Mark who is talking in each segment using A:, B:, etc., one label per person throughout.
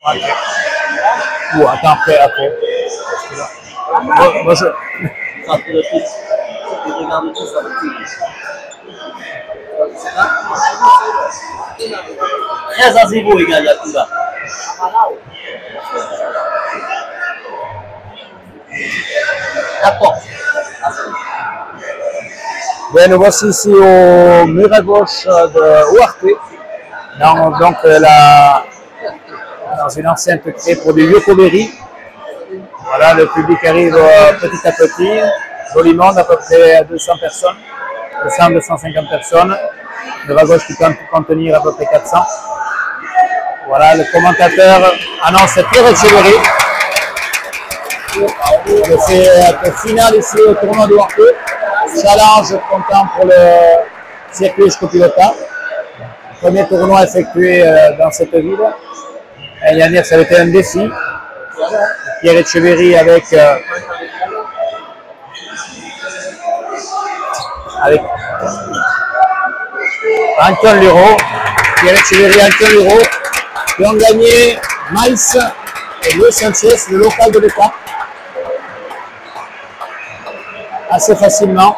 A: Ok. Ou attends, après. Moi, je...
B: Après le titre, tu regardes tout ça, le titre. Très à 0 égale Yakuza. D'accord.
A: Bien, nous voici ici au mur à gauche de Huarte, dans une enceinte créée pour du Yokoberi. Voilà, le public arrive petit à petit, joli monde, à peu près 200 personnes, 200-250 personnes. Le à gauche qui peut contenir à peu près 400. Voilà, le commentateur annonce Pierre Etcheverry. C'est finale ici au tournoi de Huarte. Challenge comptant pour le circuit Escopilota. Premier tournoi effectué dans cette ville. L'année dernière, ça avait été un défi. Pierre Etcheverry avec Anton Luro. Pierre Etcheverry et Anton Luro qui ont gagné Maïs et Louis Sanchez, le local de l'étape. Assez facilement,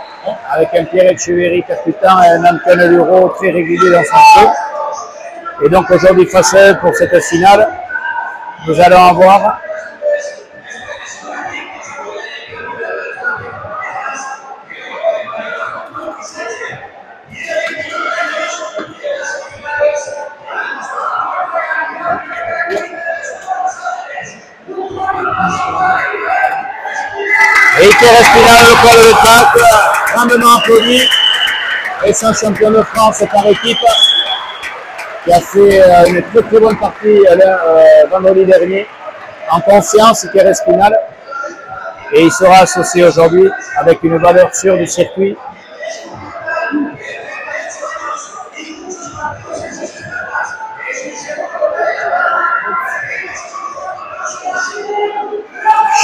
A: avec un Pierre Etcheverry percutant et un Anton Luro très régulier dans son jeu. Et donc aujourd'hui, face à eux pour cette finale, nous allons avoir Iker Espinal, le poids de l'étape, grandement applaudi, et son champion de France par équipe, qui a fait une très bonne partie vendredi dernier, en confiance, Iker Espinal, et il sera associé aujourd'hui avec une valeur sûre du circuit.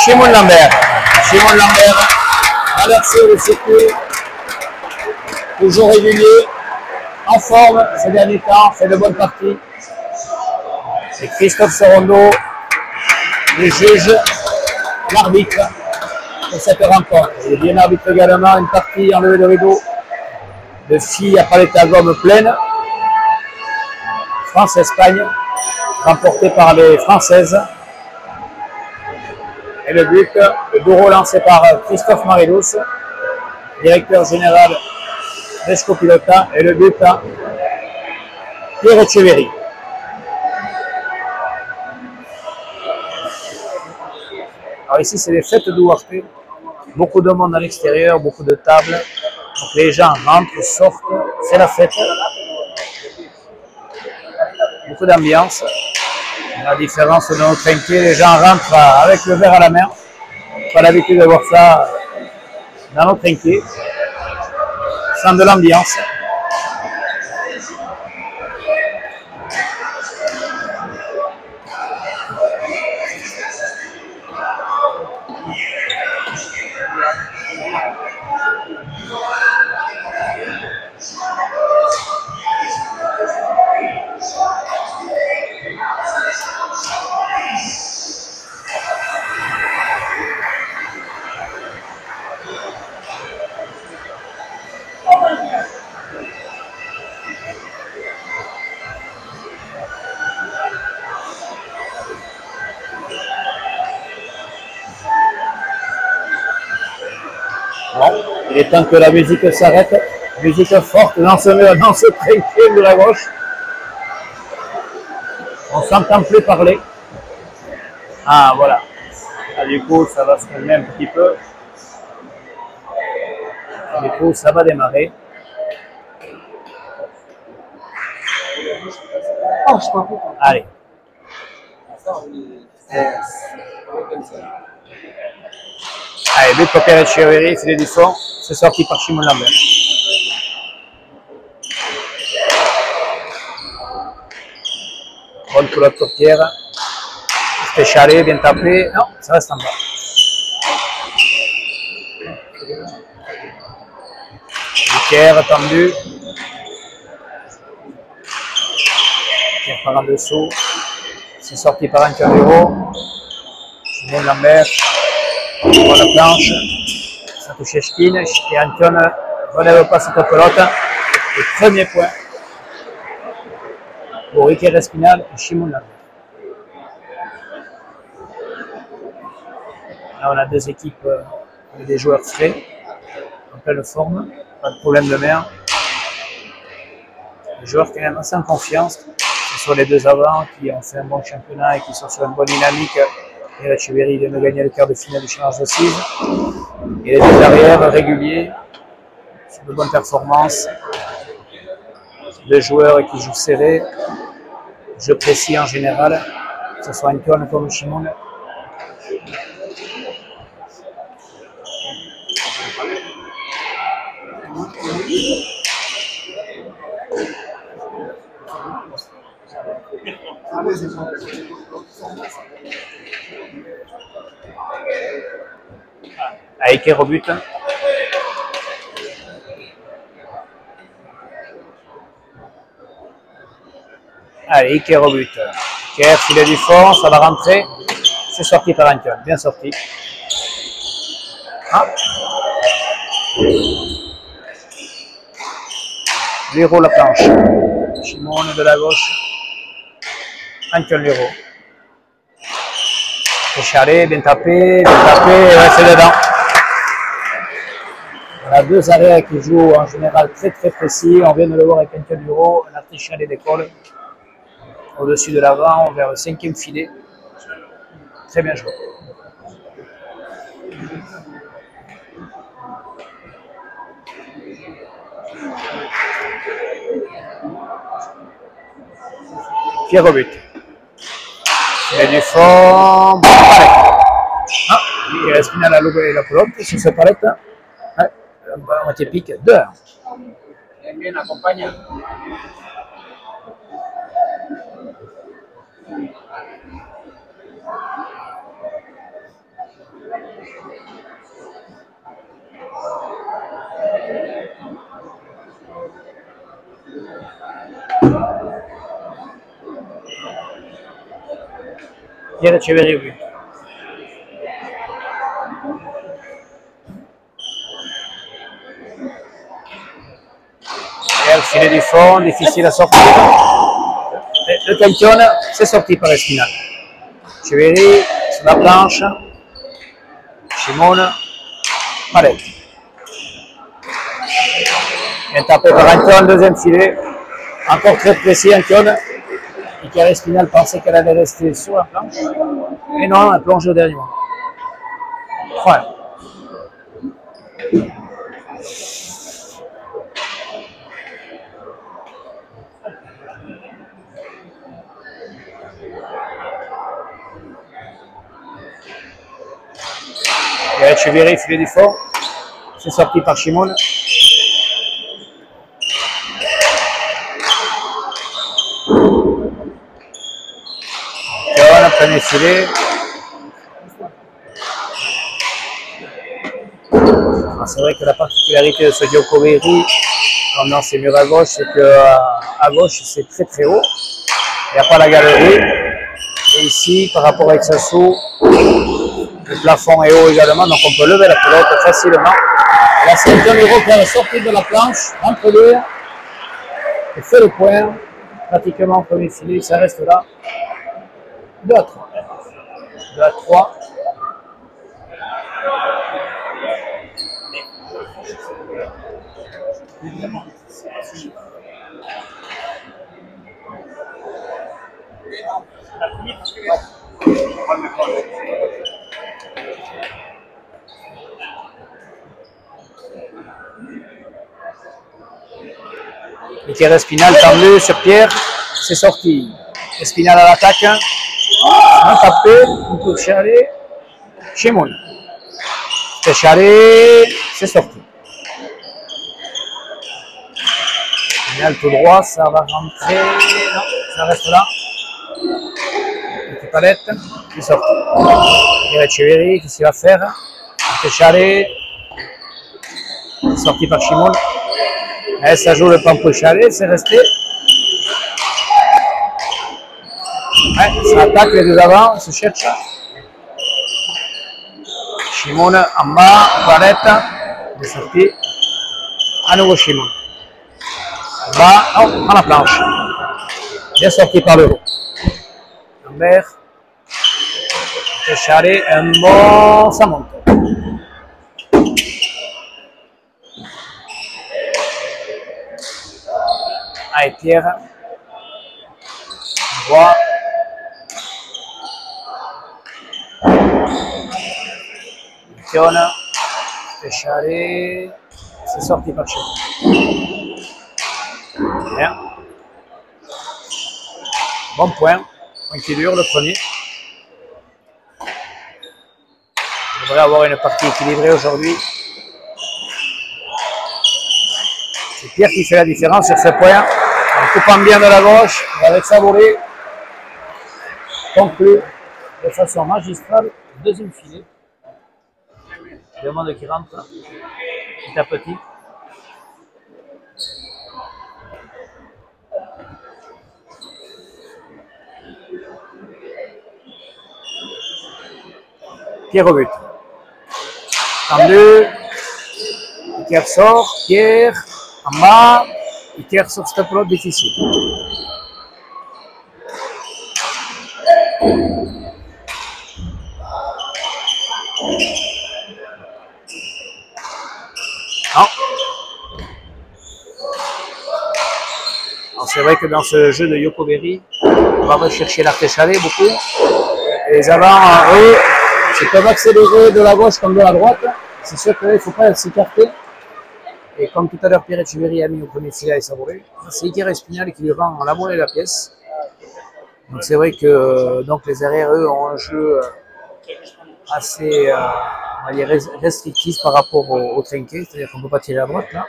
A: Simon Lambert, valeur sûre du circuit, toujours régulier, en forme ces derniers temps, fait de bonnes parties. Et Christophe Sorondo, le juge, l'arbitre pour cette rencontre. Il est bien arbitre également, une partie enlevée de rideau de filles à palette à gomme pleine. France-Espagne, remportée par les Françaises. Et le but, le bourreau lancé par Christophe Marilous, directeur général d'Escopilota, et le but à Pierre Etcheverry. Alors ici, c'est les fêtes de Huarte. Beaucoup de monde à l'extérieur, beaucoup de tables. Donc les gens rentrent, sortent, c'est la fête. Beaucoup d'ambiance. À la différence de notre trinquet, les gens rentrent avec le verre à la main. Pas l'habitude de voir ça dans notre trinquet. Sans de l'ambiance. Bon, il est temps que la musique s'arrête. Musique forte dans ce trinquet de la gauche. On s'entend plus parler. Ah, voilà. Ah, du coup, ça va se calmer un petit peu. Du coup, ça va démarrer.
C: Oh, je crois pas.
A: Allez. Allez, but pour Pierre Etcheverry, filet du fond. C'est sorti par Simon Lambert. Bonne culotte pour Pierre. Spécialé, bien tapé. Non, ça reste en bas. Pierre tendu. Pierre par en dessous. C'est sorti par Antoine Leroux. Simon Lambert. Pour la planche. Ça touche Chkin. Et Antoine ne relève pas cette pelote. Le premier point pour Iker Espinal et Simon Lambert. Là, on a deux équipes avec des joueurs frais, en pleine forme, pas de problème de mer. Des joueurs quand même assez en confiance. Ce sont les deux avants qui ont fait un bon championnat et qui sont sur une bonne dynamique. Et Echeverri vient de gagner le quart de finale du challenge d'assises. Et les deux arrières réguliers, sur de bonnes performances. Deux joueurs qui jouent serré, jeu précis en général, que ce soit Antoine comme Shimon. Iker au but. Allez, Iker au but. Iker, filet du fond, ça va rentrer. C'est sorti par Antoine, bien sorti. Ah. Leroux la planche. Simon de la gauche. Antoine Leroux. Écharé, bien tapé, ouais, c'est dedans. On a deux arrières qui jouent en général très précis. On vient de le voir avec Antoine Leroux, un artichalet d'école. Au-dessus de l'avant, vers le 5e filet. Très bien joué. Pierre au but. Il y a du fond. Ah, il Espinal a loupé la pelote sur cette palette. Ouais, à moitié pique. 2. Bien, accompagne. Pierre Echeverri au but. Et le filet du fond, difficile à sortir. Le tension, c'est sorti par Espinal. Echeverri sur la planche. Simon, Malek. Bien tapé par Antoine, deuxième filet. Encore très précis Antoine. Iker Espinal pensait qu'elle allait rester sur la planche. Et non, elle plonge au dernier moment. 3. Et Echeverri, filet du fond. C'est sorti par Simon. Premier filet. C'est vrai que la particularité de ce Djokovic, comme dans ses murs à gauche, c'est qu'à gauche c'est très haut. Il n'y a pas la galerie. Et ici, par rapport avec Sassou, le plafond est haut également, donc on peut lever la pelote facilement. Et là, c'est Antoine Leroux qui a sorti de la planche, entre deux, et fait le point, pratiquement au premier filet, ça reste là. 2 à 3. 2 à 3. Iker Espinal, tendu sur Pierre, c'est sorti. Espinal à l'attaque. Un tapé, un peu charé. Simon. C'est charé, c'est sorti. Espinal tout droit, ça va rentrer. Non, ça reste là. Petite palette, c'est sorti. Et Echeverri, qu'est-ce qu'il va faire? C'est charé. Sorti par Simon. Et ça joue le Pampoucharé, c'est resté. Ouais, ça attaque les deux avant, ils se cherchent. Shimon en bas, Barrett, il est sorti. À nouveau Shimon. En bas, oh, à la planche. Bien sorti par le haut. Lambert. Charé, un bon, ça monte. Allez, Pierre. On voit. Fiona. Charé. C'est sorti par chez nous. Bien. Bon point. Point qui dure, le premier. On devrait avoir une partie équilibrée aujourd'hui. C'est Pierre qui fait la différence sur ce point. En coupant bien de la gauche, avec Savouré, conclut de façon magistrale le deuxième filet. Le monde qui rentre petit à petit. Pierre au but. Tendu. Pierre sort. Pierre en bas. Pierre sur cette pelote difficile. Non. C'est vrai que dans ce jeu de Yoko Berry, on va rechercher l'arc-échalet beaucoup. Et les avants, eux, ils peuvent accélérer de la gauche comme de la droite. C'est sûr qu'il ne faut pas s'écarter. Et comme tout à l'heure, Pierre Etcheverry a mis au premier filet et Savouré, c'est Iker Espinal qui lui rend la monnaie et la pièce. Donc c'est vrai que donc les arrières, eux, ont un jeu assez on va dire restrictif par rapport au trinquet, c'est-à-dire qu'on ne peut pas tirer à droite là.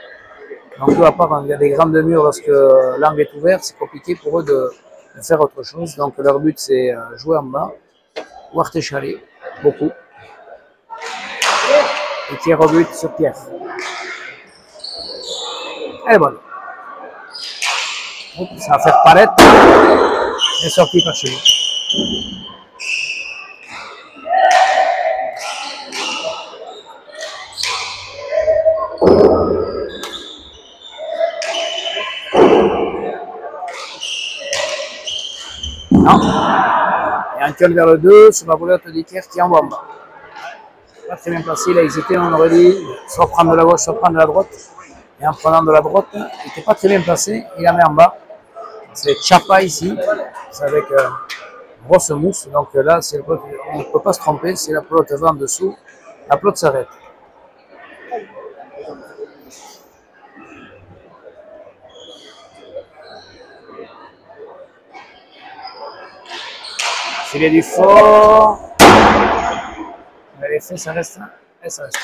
A: Donc à part il y a des grandes murs lorsque l'angle est ouvert, c'est compliqué pour eux de faire autre chose. Donc leur but c'est jouer en bas, ou artéchaler, beaucoup. Et tir au but sur Pierre. Elle est bonne. Ça va faire palette. Elle est sortie par chez nous. Non. Et un tir vers le 2 sur la boulette d'Iker qui envoie en bas. Pas très bien placé, il a hésité, on aurait dit soit prendre de la gauche, soit prendre de la droite. Et en prenant de la droite, il n'était pas très bien placé, il la met en bas. C'est Chapa ici, c'est avec grosse mousse, donc là on ne peut pas se tromper, si la pelote va en dessous, la pelote s'arrête. Filet du fort. Mais l'effet, ça reste là. Et ça reste.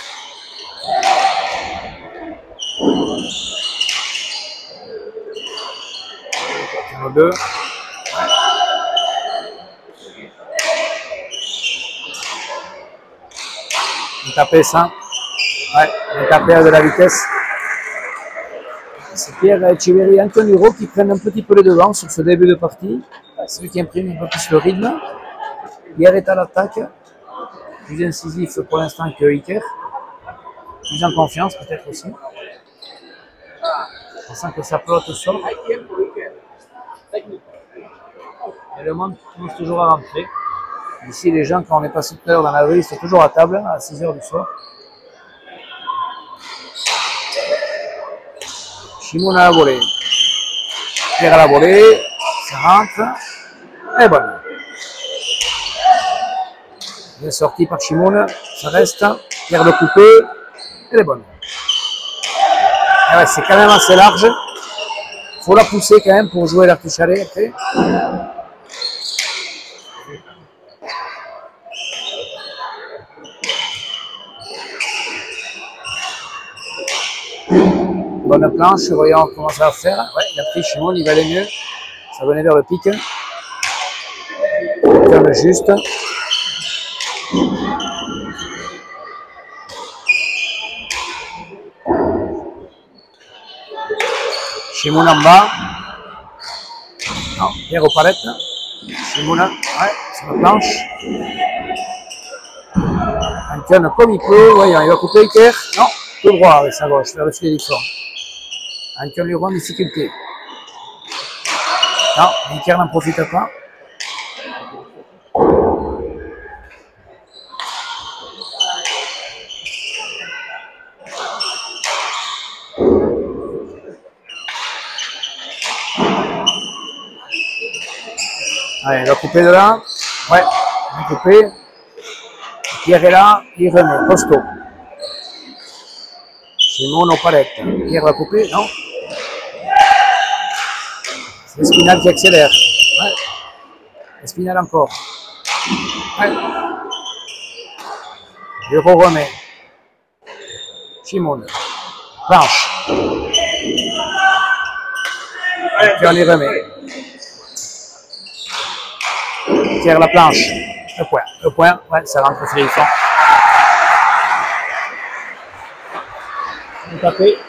A: Numéro 2. On tapait ça. Ouais, on tapait avec de la vitesse. C'est Pierre Etcheverry et Anthony Rowe qui prennent un petit peu les devants sur ce début de partie. C'est lui qui imprime un peu plus le rythme. Pierre est à l'attaque. Plus incisif pour l'instant que Iker. Plus en confiance peut-être aussi. On sent que sa pelote sort. Et le monde commence toujours à rentrer. Ici, les gens, quand on est passé tout à l'heure dans la rue, ils sont toujours à table à 6 h du soir. Shimon à la volée. Pierre à la volée. Ça rentre. Et bonne. Bien sorti par Shimon. Ça reste. Pierre le coupé. Elle est bonne. Ouais, c'est quand même assez large. Il faut la pousser quand même pour jouer l'arc-échalet après. Bonne planche, voyons comment ça va faire. Ouais, il a pris Shimon, il va aller mieux. Ça venait vers le pic. Comme juste. Shimon en bas. Non, Pierre aux palettes. Shimona, ouais, sur la planche. Anton comme il peut, voyons, il va couper Iker. Non, tout droit avec sa gauche, vers le filet du fond. Anton lui rend en difficulté. Non, Iker n'en profite pas. Allez, il va couper de là. Ouais, il va couper. Pierre est là, il remet, costaud. Simon au palette. Pierre va couper, non. C'est Espinal qui accélère. Ouais. Espinal encore. Ouais. Il remet. Simon. Planche. Pierre les remet. Pierre la planche. Le point, ouais, ça rentre sur les fonds. On taper.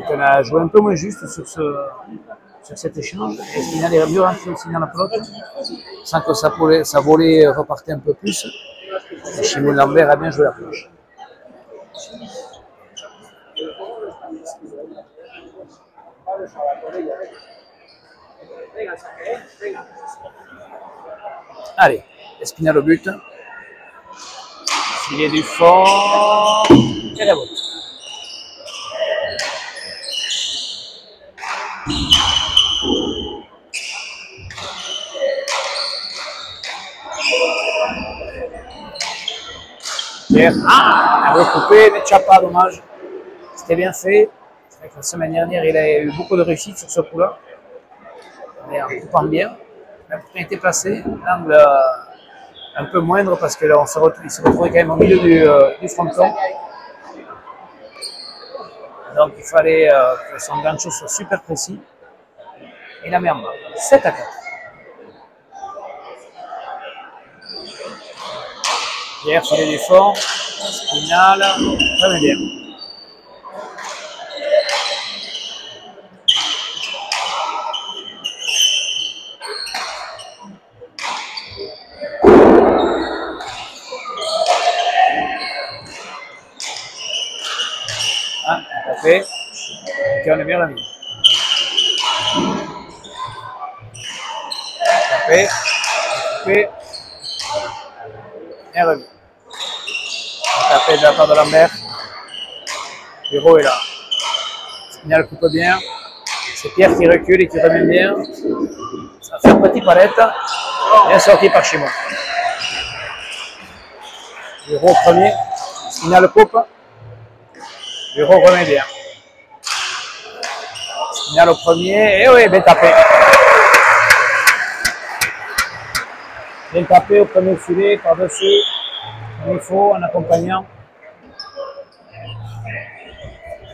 A: On a joué un peu moins juste sur cet échange. Et Espinal est mieux rentré aussi dans la pelote, sans que sa volée repartait un peu plus. Et Simon Lambert a bien joué la planche. Allez, Espinal au but. Filet du fond. Et la vote. Pierre, a recoupé, mais Chapa, dommage. C'était bien fait. C'est vrai que la semaine dernière, il a eu beaucoup de réussite sur ce coup-là. Mais en coupant bien. Il a pourtant été placé. L'angle un peu moindre parce que là, il se retrouvait quand même au milieu du fronton. Donc il fallait que son gancho soit super précis. Et il la met en bas. 7 à 4. Pierre, filet du fond. Spinal. Très bien. Ah, on a fait. Ok, on est bien remis. Tapé. Tapé. Et remis. Tapé de la part de Lambert. Bureau est là. Spinal coupe bien. C'est Pierre qui recule et qui remet bien. Ça fait un petit palette. Bien sorti par Chimon. Bureau premier. Spinal coupe. Bureau remet bien. Spinal au premier. Et oui, bien tapé. Bien tapé au premier filet, par-dessus. Comme il faut, en accompagnant.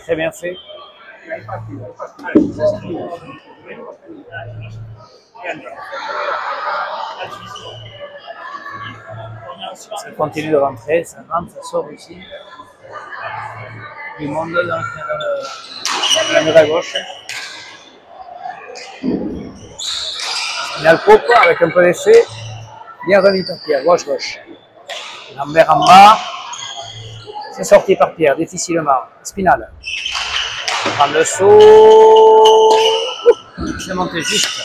A: Très bien fait. Ça continue de rentrer, ça rentre, ça sort ici. Du monde dans la mur à gauche. Il y a le coupe avec un peu d'effet. Bien remis par Pierre, gauche-gauche. Lambert en bas. C'est sorti par Pierre, difficilement. Spinal. En dessous. C'est monté juste.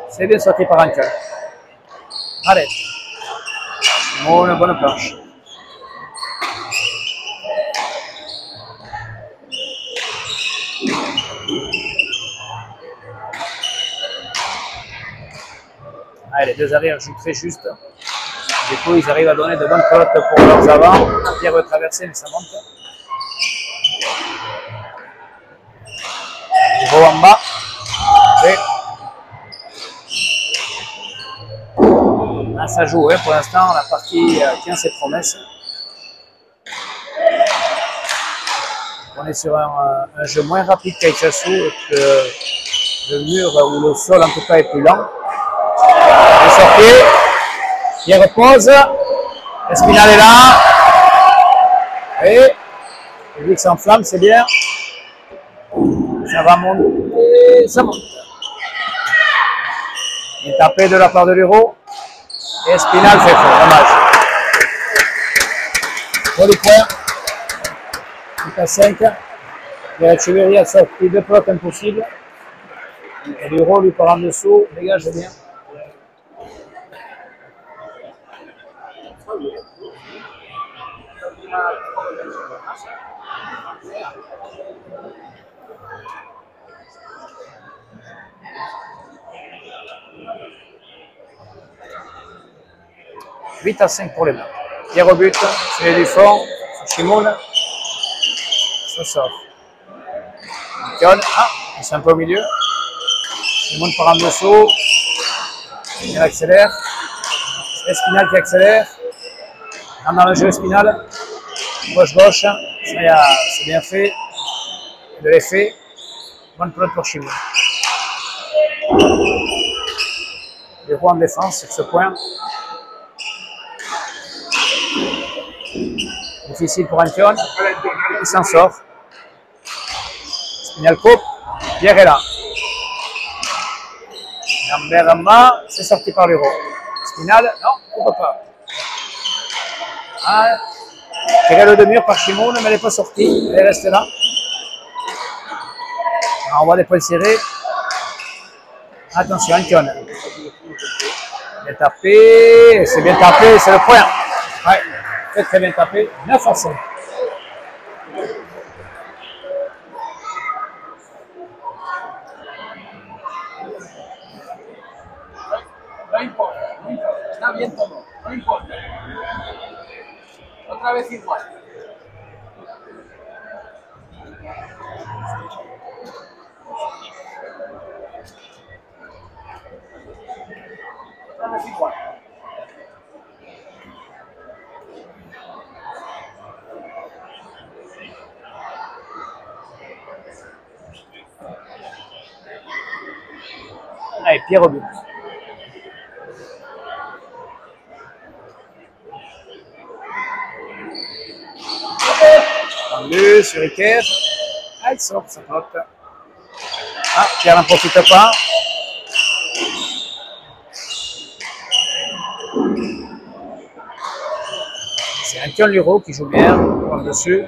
A: C'est bien sorti par Ankel. Arrête. Oh, une bonne planche. Ah, les deux arrières jouent très juste. Du coup, ils arrivent à donner de bonnes pelotes pour leurs avants. Pierre veut traverser, mais ça monte. Gros en bas. Et... Là, ça joue. Hein. Pour l'instant, la partie tient ses promesses. On est sur un jeu moins rapide qu'Aïchassou, que le mur ou le sol en tout cas est plus lent. Il est sorti. Il repose. Espinal est là. Et le public s'enflamme, c'est bien. Ça va monter, ça monte. Une tapée de la part de l'Euro. Et Spinal fait faux, dommage. Joli point. 8 à 5. La Chevalier a sorti deux pelotes impossibles. Et l'Euro lui part en dessous, dégage bien. « 8 à 5 pour les Blancs. Pierre au but, c'est du fond, c'est Chimoun. Ça sort. Nicole, c'est un peu au milieu. Chimoun part en dessous. Il accélère. Espinal qui accélère. Dans le jeu Espinal. Gauche-gauche. C'est bien fait. De l'effet. Bonne pelote pour Chimoun. L'Euro en défense sur ce point. Difficile pour Antion. Il s'en sort. Spinal coupe. Pierre est là. Lambert en bas. C'est sorti par l'Euro. Spinal, non, on ne peut pas. Tiré le demi-mur par Chimoun, mais elle n'est pas sortie. Elle est restée là. On voit les points serrés. Attention, Antion. Bien tapé. C'est bien tapé, c'est le point. Ouais, très très bien tapé. 9 à 5.
C: No importa, está bien todo, no importa. Otra vez igual. Otra vez igual.
A: Allez, Pierre au but. Tendu sur Iker. Elle sort sa flotte. Pierre n'en profite pas. C'est Antion Luro qui joue bien, par-dessus.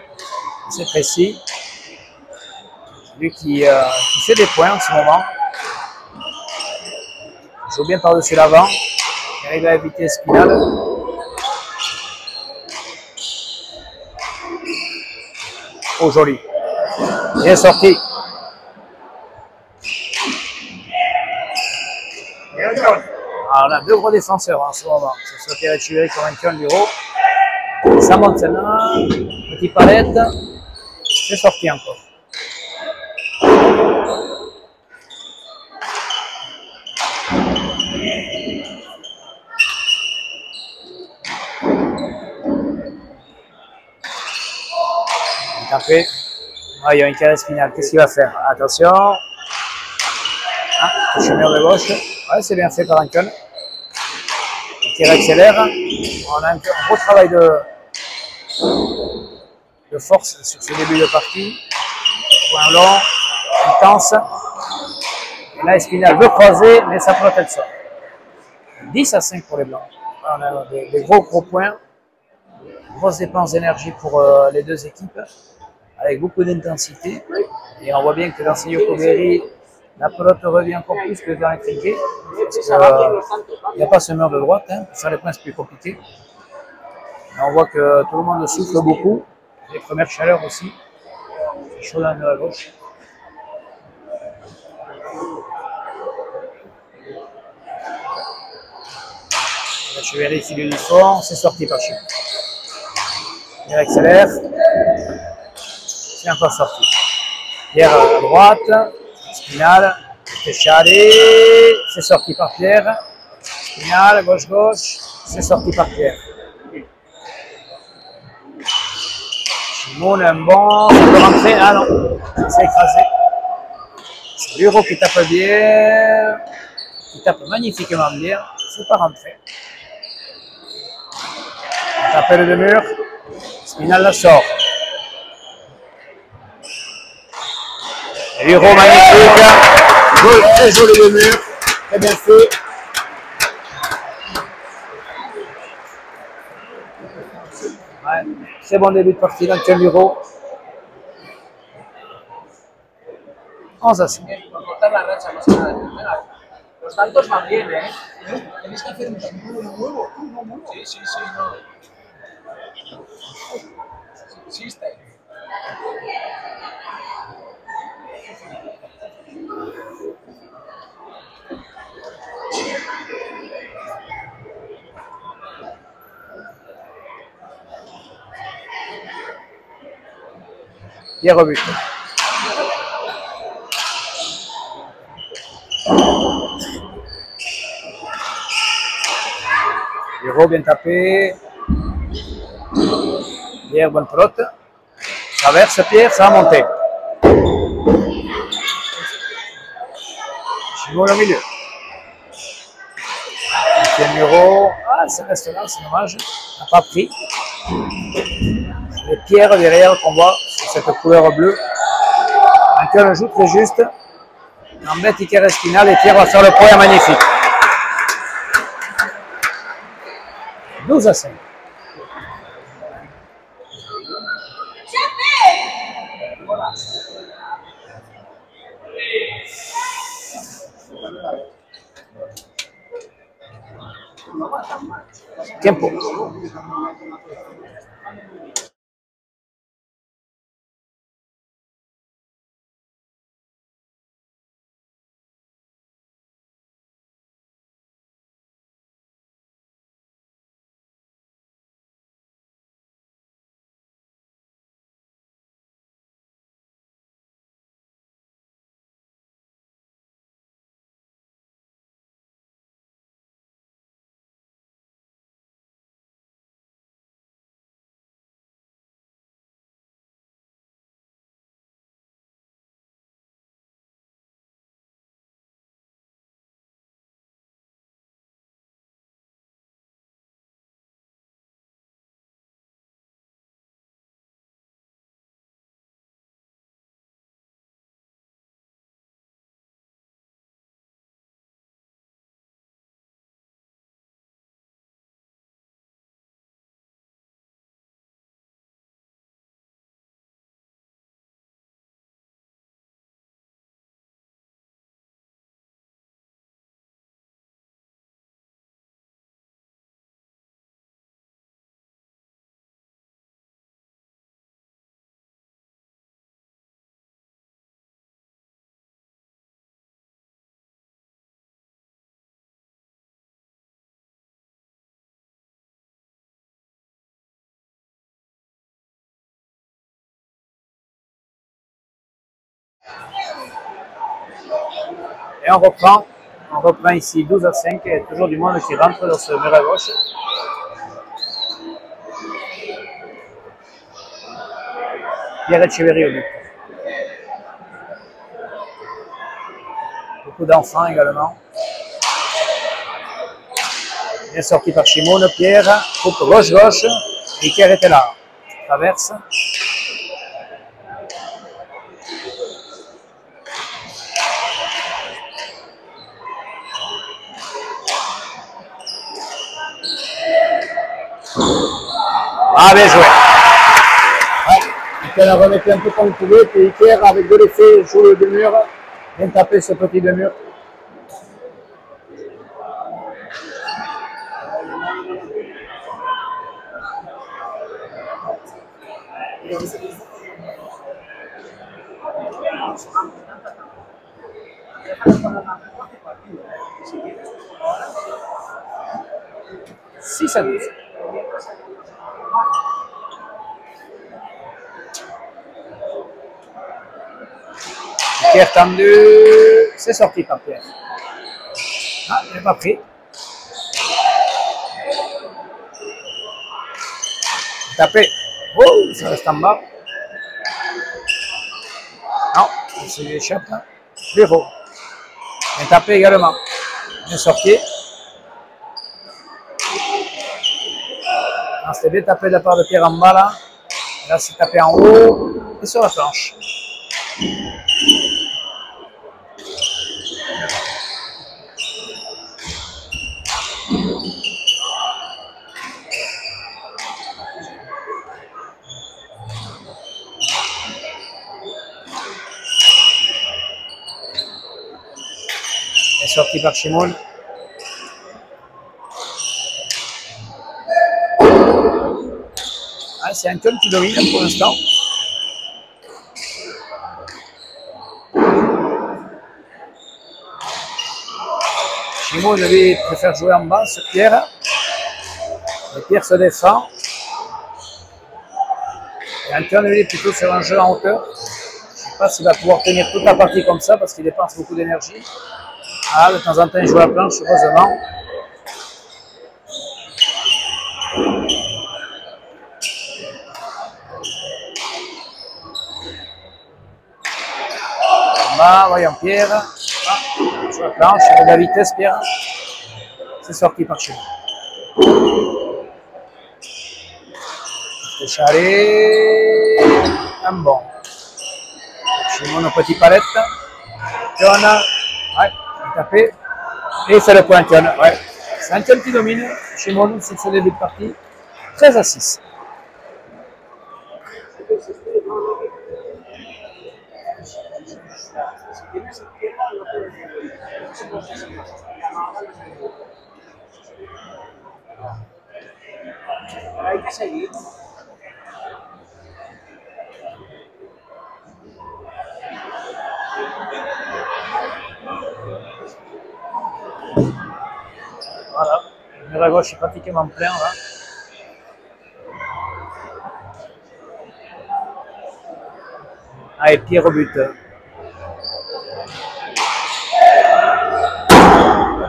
A: C'est précis. C'est lui qui fait des points en ce moment. Il joue bien par-dessus l'avant. Il arrive à éviter Spinal. Oh, joli. Bien sorti. On a deux gros défenseurs en ce moment. Ce soit Pierre Chiveri comme Antion Luro. Ça monte là. Petit palette. C'est sorti encore. Tapé. Il y a une caresse finale. Qu'est-ce qu'il va faire? Attention. Touche le mur de gauche. Ouais, c'est bien fait par Antion. Il accélère. On a un gros travail de force sur ce début de partie. Point long, intense. Et là, Espinal veut croiser, mais ça peut être ça. 10 à 5 pour les Blancs. On a des gros points. Grosse dépense d'énergie pour les deux équipes, avec beaucoup d'intensité. Et on voit bien que dans Señor Berry, la pelote revient encore plus que dans les trinquets. Il n'y a pas ce mur de droite, sur les points c'est plus compliqué. Mais on voit que tout le monde souffle beaucoup. Les premières chaleurs aussi. C'est chaud dans la gauche. Je vérifie l'uniforme, c'est sorti par chez. Il accélère. C'est encore sorti. Pierre à droite. Spinal. Échalé. C'est sorti par Pierre. Spinal, gauche-gauche. C'est sorti par Pierre. Chimoun, un bon. Ça peut rentrer. Ah non. C'est écrasé. C'est Luro qui tape bien. Qui tape magnifiquement bien. C'est pas rentré. On tape le deux-murs. Spinal la sort. Bureau magnifique. Très joli le mur. Très bien fait. Ouais, très bon début de partie d'Antoine Bureau. 11-5.
C: Por cortar la racha, no pasa nada. Venga, los tantos van bien, ¿eh? Tenéis que hacer un número nuevo. Sí, sí, sí, no. Existe.
A: Bien rebut. Bureau bien tapé. Pierre, bonne pelote. Traverse Pierre, ça va monter. Chimot au milieu. Bureau. Ah, ça reste là, c'est dommage. On n'a pas pris. Les pierres derrière qu'on voit sur cette couleur bleue. Antoine joue très juste. Embête Iker Espinal et Pierre va faire le point magnifique. 12-5. Tiempo. Et on reprend ici 12-5. Il y a toujours du monde qui rentre dans ce mur à gauche. Pierre Etcheverry au but. Beaucoup d'enfants également. Bien sorti par Chimone, Pierre. Coupe gauche-gauche. Iker était là. Traverse. Ah, bien joué. Ouais. Il a remetté un peu comme il pouvait, puis Iker, avec de l'effet, joue le demi-mur, vient taper ce petit demi-mur. Six à 12. Pierre tendu, c'est sorti par Pierre. Ah, il n'a pas pris. Tapé. Oh, ça reste en bas. Non, ça lui échappe. Bureau. Bien tapé également. Bien sorti. C'était bien tapé de la part de Pierre en bas là. Là, c'est tapé en haut et sur la planche. sorti par Shimon. Ah, c'est Anton qui domine pour l'instant. Shimon, lui, préfère jouer en bas sur Pierre. Et Pierre se défend. Et Anton, lui, est plutôt sur un jeu en hauteur. Je ne sais pas s'il va pouvoir tenir toute la partie comme ça parce qu'il dépense beaucoup d'énergie. Ah, de temps en temps, il joue à la planche, heureusement. Bas, voyons Pierre. Ah, sur la planche, avec la vitesse, Pierre. C'est sorti par chez nous. C'est charé. Un bon. Shimon au petit palette. John. Ouais, tapé. Et c'est le point John. Ouais. C'est Anton qui domine. Shimon, c'est ce début de partie. 13-6.
C: Hay que seguir.
A: Voilà. Le mur à gauche est pratiquement plein là. Ah, et Pierre au but.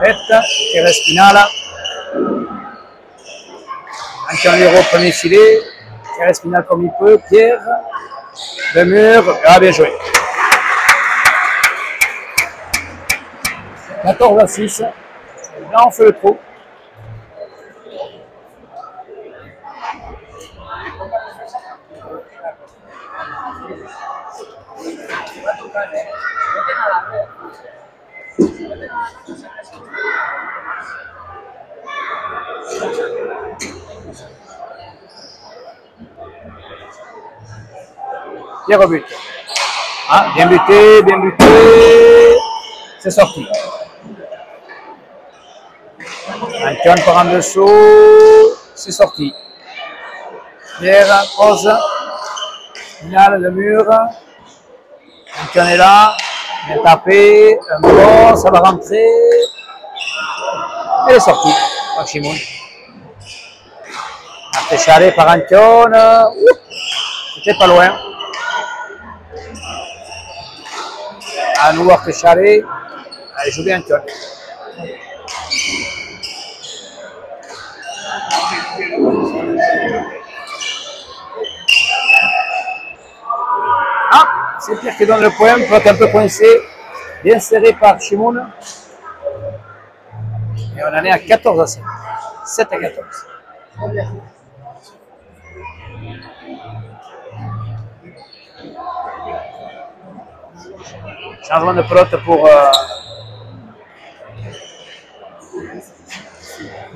A: Tête, Pierre Espinal. Anton Lero, premier filet. Pierre Espinal comme il peut. Pierre. Le mur. Ah, bien joué. 14-6. Là, on fait le trou. Pierre au but. Ah, bien buté, bien buté. C'est sorti. Anton part en dessous. C'est sorti. Pierre pose. Final, le mur. Anton est là. Bien tapé. Un bon, ça va rentrer. Elle est sortie par Shimon. Afféchalé par Anton. C'était pas loin. À nouveau Afféchalé. Allez, joue bien Anton. Ah, c'est Pierre qui donne le point, peut-être un peu coincé, bien serré par Shimon. Et on en est à 14-7. 7-14. Changement de pelote pour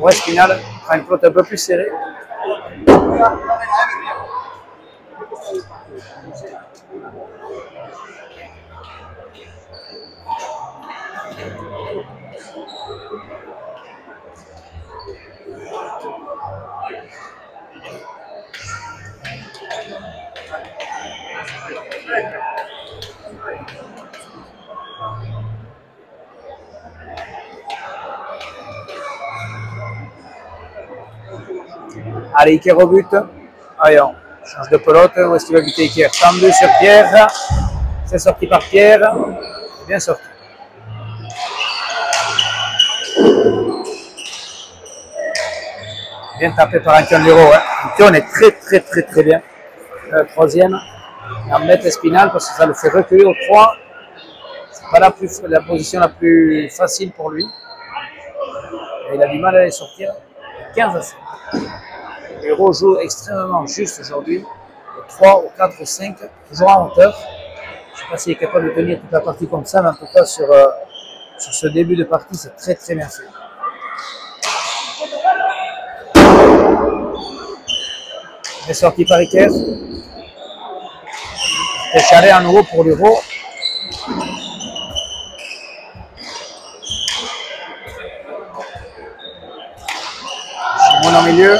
A: Espinal, prend une pelote un peu plus serrée. Allez, Iker au but. Allez, on change de pelote. Où est-ce qu'il va buter Iker? Tendu sur Pierre. C'est sorti par Pierre. C'est bien sorti. Bien tapé par Anton Lero. Hein. Anton est très bien. Troisième. Et en mettre Espinal parce que ça le fait reculer au 3. C'est pas la position la plus facile pour lui. Et il a du mal à les sortir. 15-7. Lero joue extrêmement juste aujourd'hui. Au 3, au 4, au 5, toujours en hauteur. Je ne sais pas s'il est capable de tenir toute la partie comme ça, mais en tout cas sur ce début de partie, c'est très bien fait. Il est sorti par Iker. Échalé à nouveau pour Lero. Simon au milieu.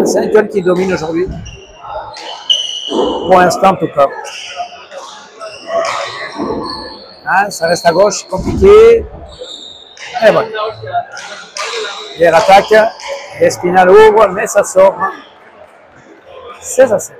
A: C'est un jeune qui domine aujourd'hui. Pour l'instant, en tout cas. Hein, ça reste à gauche, compliqué. Et bon. Pierre attaque. Espinal ouvre, mais ça sort. 16-7.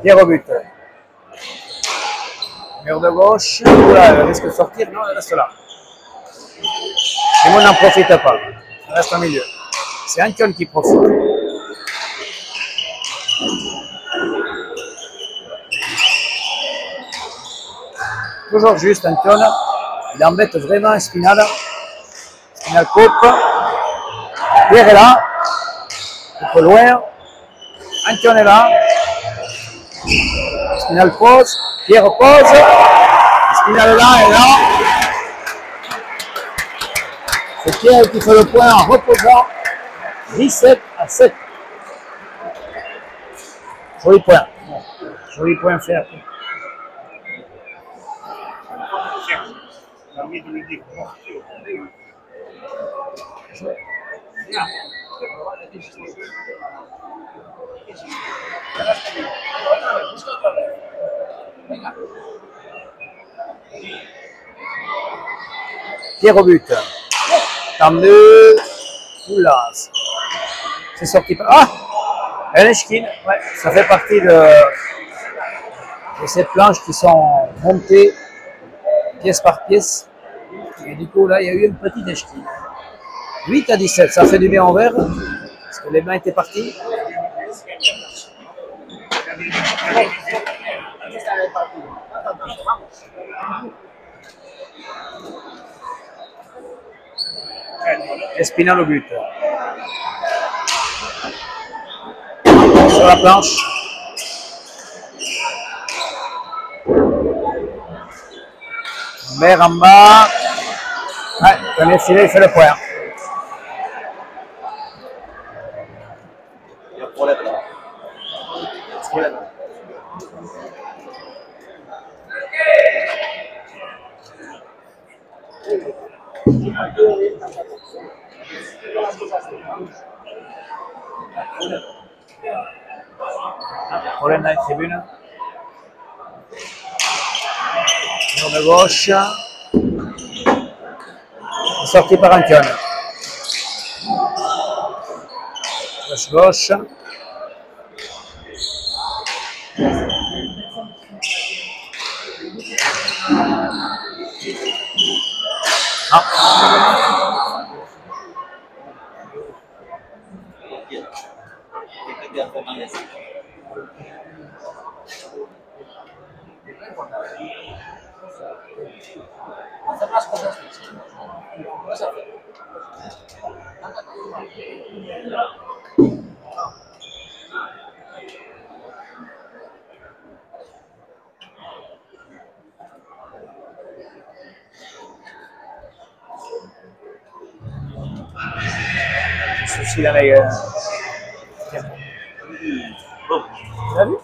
A: Pierre au but. Mur de gauche. Oula, elle risque de sortir. Non, elle reste là. Simon n'en profite pas. Elle reste au milieu. C'est Anton qui profite. Toujours juste Anton. Il embête vraiment Espinal. Espinal coupe. Pierre est là. Un peu loin. Anton est là. Espinal pose. Pierre pose. Espinal est là. C'est Pierre qui fait le point en reposant. 17-7. Joli point. Joli point fait après. Pierre au but. Tendu. Oula. C'est sorti par. Ah! Eleshkin. Ouais, ça fait partie de ces planches qui sont montées pièce par pièce. Et du coup, là, il y a eu une petite Eleshkin. 8-17, ça fait du bien en vert. Parce que les mains étaient parties. Espinal au but. Sur la planche. Mer en bas. Ouais, premier filet, il fait le point.
B: Il y a problème là. Problème.
A: Problème dans les tribunes. Mur de gauche. Sorti par Antion. Gauche. Souci dans les. Tu as vu?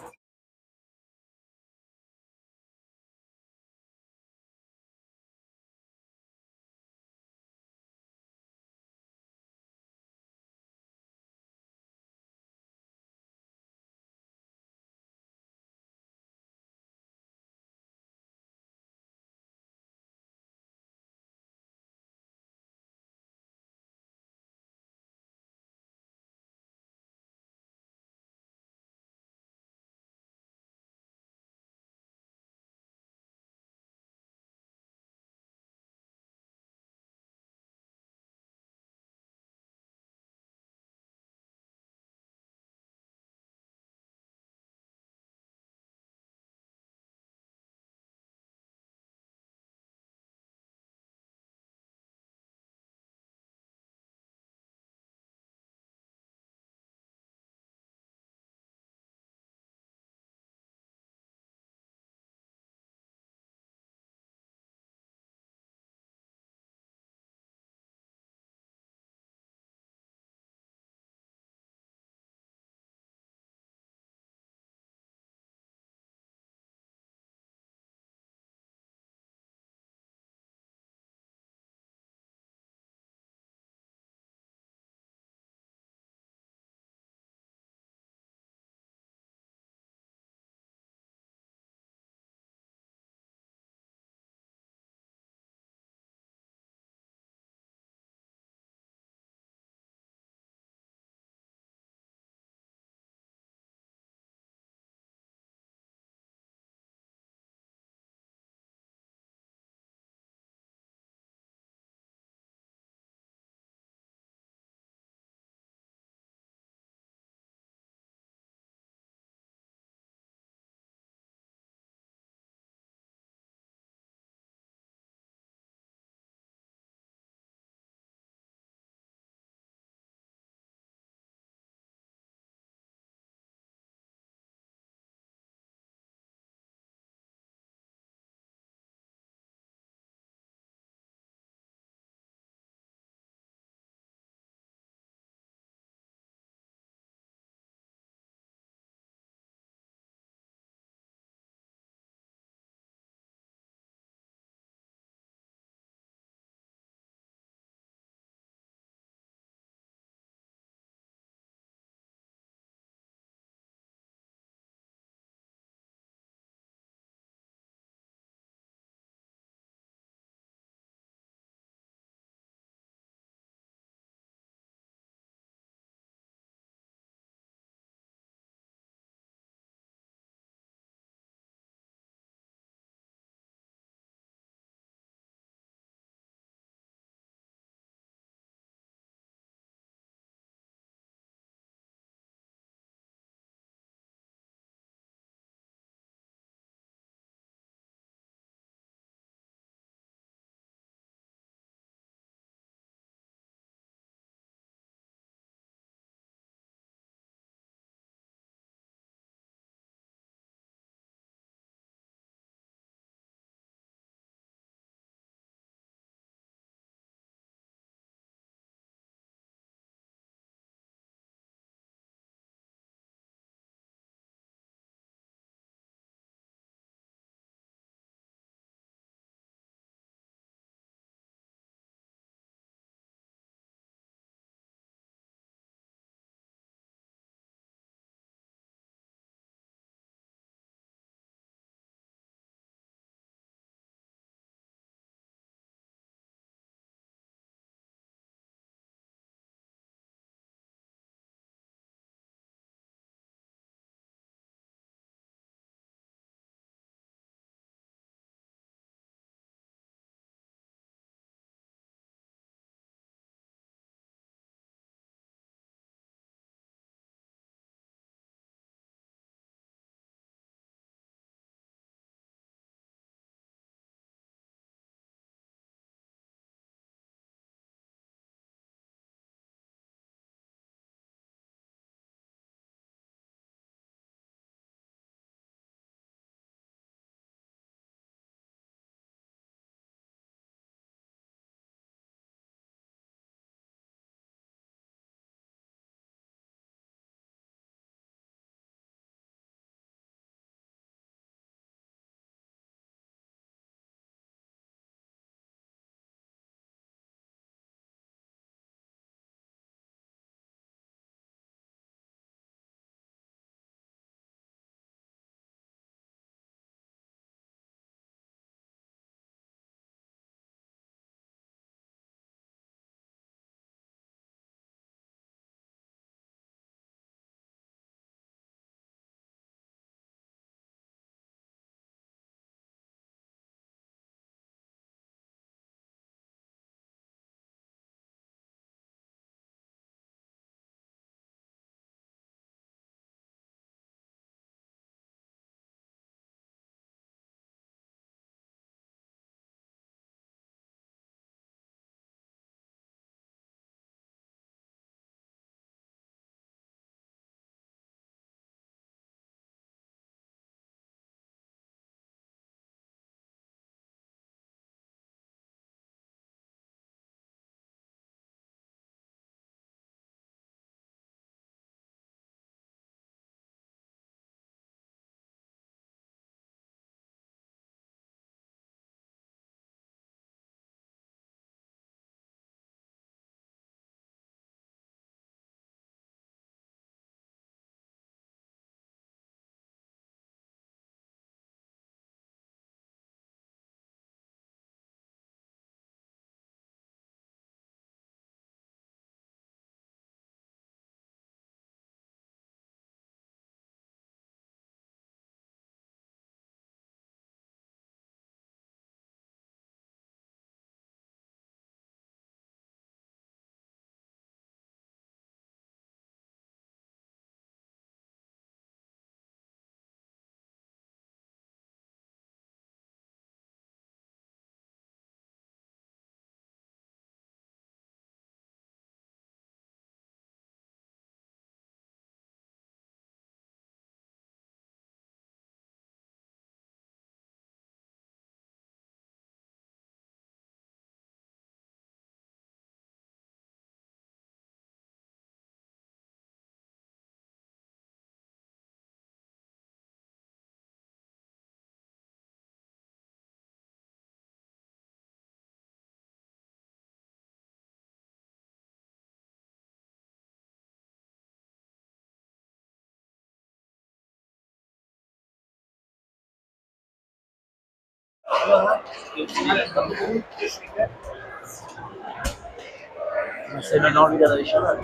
B: C'est maintenant lui dans les cheveux.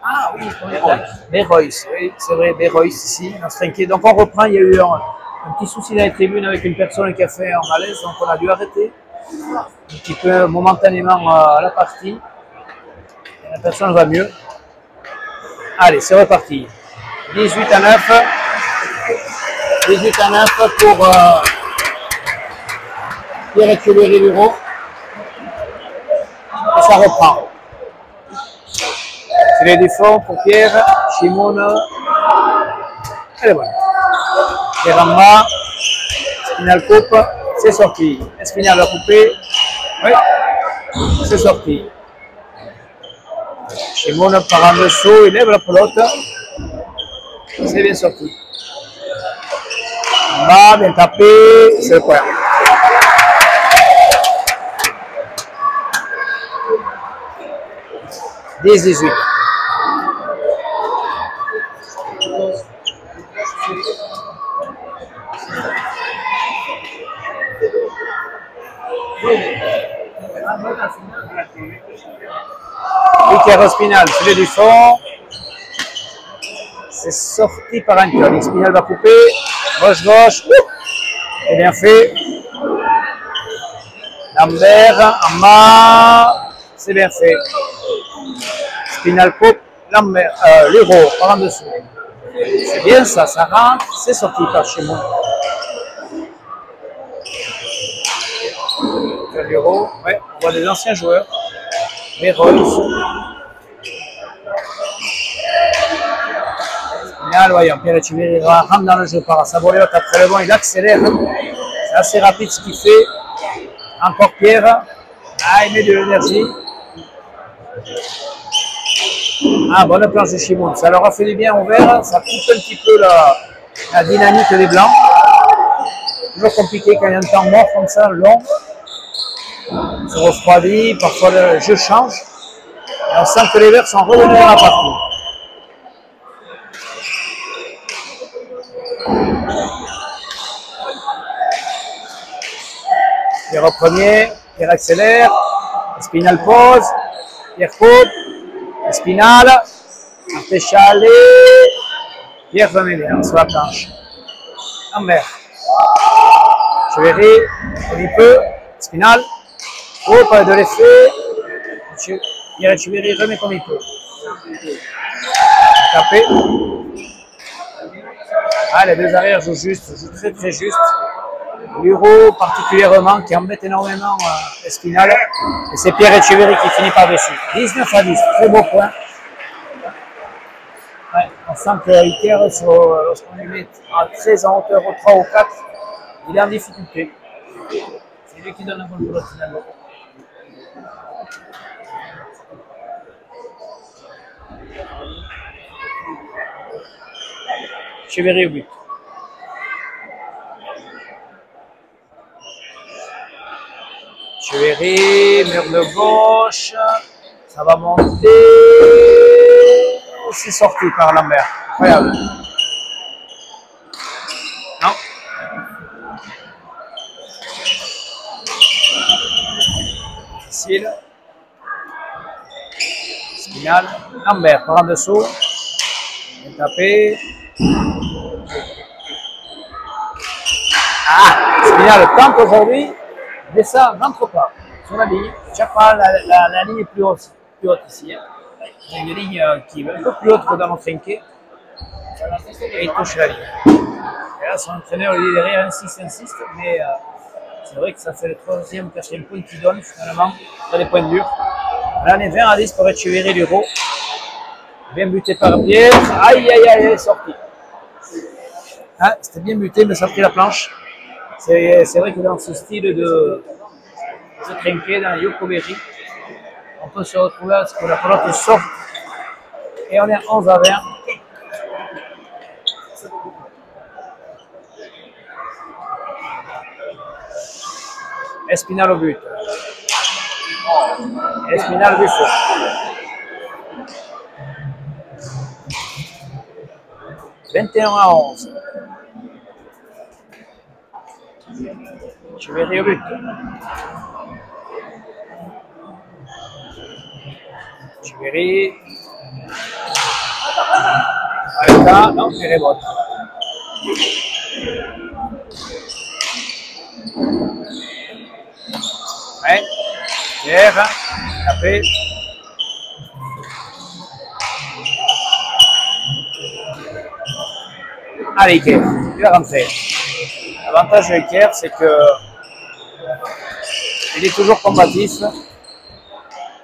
C: Ah oui,
A: Beroyce, oui, c'est vrai, Beroyce ici, on se trinquait. Donc on reprend, il y a eu un petit souci dans les tribunes avec une personne qui a fait un malaise, donc on a dû arrêter un petit peu momentanément la partie. La personne va mieux. Allez, c'est reparti. 18 à 9. 18 à 9 pour Pierre Etcheverry Luro. Et ça reprend. Filet du fond pour Pierre. Shimon. Elle est bonne. Pierre en bas. Espinal coupe. C'est sorti. Espinal va couper. Oui. C'est sorti. Shimon part en dessous. Il lève la pelote. C'est bien sorti. En bas, bien tapé. C'est le point. 10-18. Vicaire Spinal, filet du fond. C'est sorti par un cœur. Spinal va couper. Gauche-gauche. C'est bien fait. Lambert en bas. C'est bien fait. Spinal coupe. Lambert, Luro par en dessous. C'est bien ça, ça rentre. C'est sorti par chez moi. Luro, ouais, on voit des anciens joueurs. Les Rolls. Spinal, voyons, Pierre Etcheverry rentre dans le jeu par sa volée après le bon, il accélère. C'est assez rapide ce qu'il fait. Encore Pierre. Ah, il met de l'énergie. Ah, bonne planche de Shimon. Ça leur a fait du bien au vert. Ça coupe un petit peu la dynamique des blancs. Toujours compliqué quand il y a un temps mort comme ça, long. Ça refroidit, parfois le jeu change. Et on sent que les verts sont revenus dans la partie. Pierre au premier, Pierre accélère, Spinal pose, Pierre coupe, Spinal, Artéchalé, Pierre remet bien sur la planche. Lambert, Etcheverry, un peu, Spinal, coupe de l'effet, Pierre Etcheverry remet comme il peut. Tapé. Ah, les deux arrières jouent juste, jouent très très juste. Luro particulièrement qui embête énormément Espinal. Et c'est Pierre Etcheverry qui finit par-dessus. 19 à 10, très beau point. Ouais, on sent que Iker, lorsqu'on lui met à 13 en hauteur au 3 ou 4, il est en difficulté. C'est lui qui donne un bon boulot finalement. Etcheverry au but. Etcheverry, mur de gauche, ça va monter, c'est sorti par Lambert, incroyable. Non. Difficile. Spinal, Lambert par en dessous, bien tapé. Ah, Spinal tente aujourd'hui. Descend, n'entre pas sur la ligne. Chaque fois, la ligne est plus haute ici. Hein. Il y a une ligne qui est un peu plus haute que dans notre trinquet. Et il touche la ligne. Et là, son entraîneur, il est derrière, insiste. Mais c'est vrai que ça fait le 3e, 4e point qu'il donne finalement. Sur les points durs. Là, on est 20 à 10 pour Etcheverry Luro. Bien buté par Pierre. Aïe, elle est sortie. Hein, c'était bien buté, mais ça a pris la planche. C'est vrai que dans ce style de trinquet, dans le Yokoberry, on peut se retrouver à ce que la pelote sorte et on est à 11 à 20. Espinal au but. Espinal du fond. « 21 à 11. Chiveri au but. Chiveri. Alta, non, il rebote. Ouais. Pierre, tapé. Allez, Iker, il va rentrer. L'avantage de Iker, c'est que il est toujours combatif.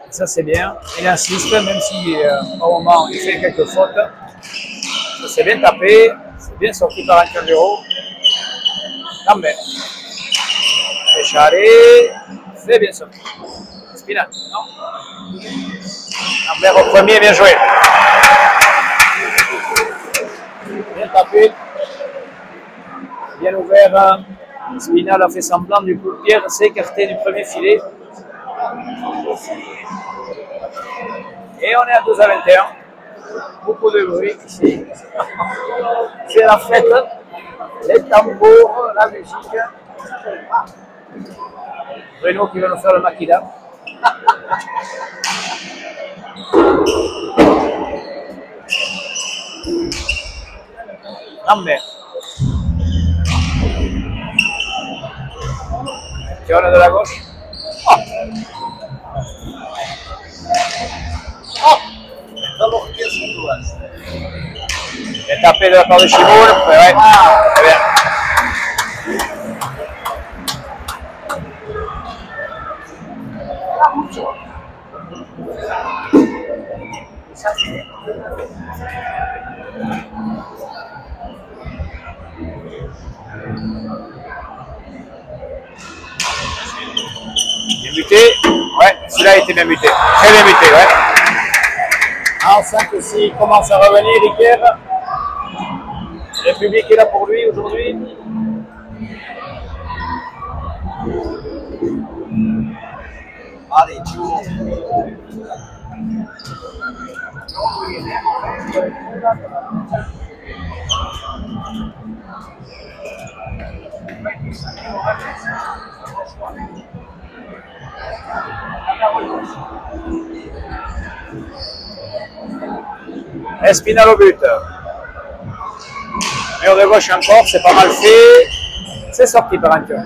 A: Et ça, c'est bien. Il insiste, même si au moment il fait quelques fautes. Ça, c'est bien tapé. C'est bien sorti par Ancandero. Lambert. Echaré. C'est bien sorti. Spinal, non? Lambert au premier, bien joué. Bien tapé. Bien ouvert. Spinal a fait semblant, du coup Pierre s'est écarté du premier filet. Et on est à 12 à 21. Beaucoup de bruit ici. C'est la fête. Les tambours, la musique. Bruno qui va nous faire le maquillage. Lambert. De la gauche. Oh. Oh. Il est tapé de la part de Chimoun. Ouais. Très bien. Bien muté, ouais, celui-là a été bien muté, très bien muté, ouais. Enfin que s'il commence à revenir, Iker, le public est là pour lui aujourd'hui.
B: Allez, tu vois.
A: Espinal au but. Mur de gauche encore, c'est pas mal fait. C'est sorti par un cœur.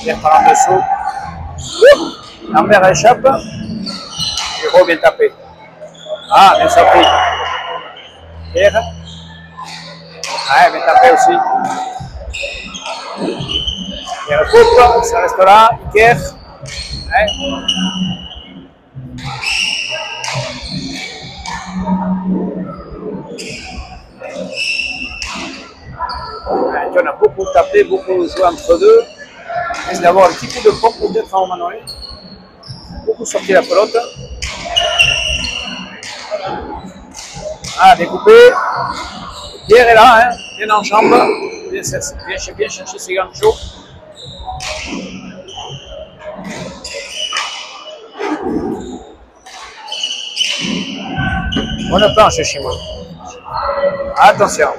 A: Pierre par en dessous. Lambert échappe. Giro bien tapé. Ah, bien sorti. Pierre. Ouais, bien tapé aussi. Pierre coupe, ça reste là. Iker. Ouais. On a beaucoup tapé, beaucoup joué entre deux. On risque d'avoir un petit coup de pompe peut-être en Manuel. Beaucoup sorti la pelote. Ah, découpé. Pierre est là, hein, bien en jambe. Bien chercher ses ganchos. Bonne planche chez moi. Attention.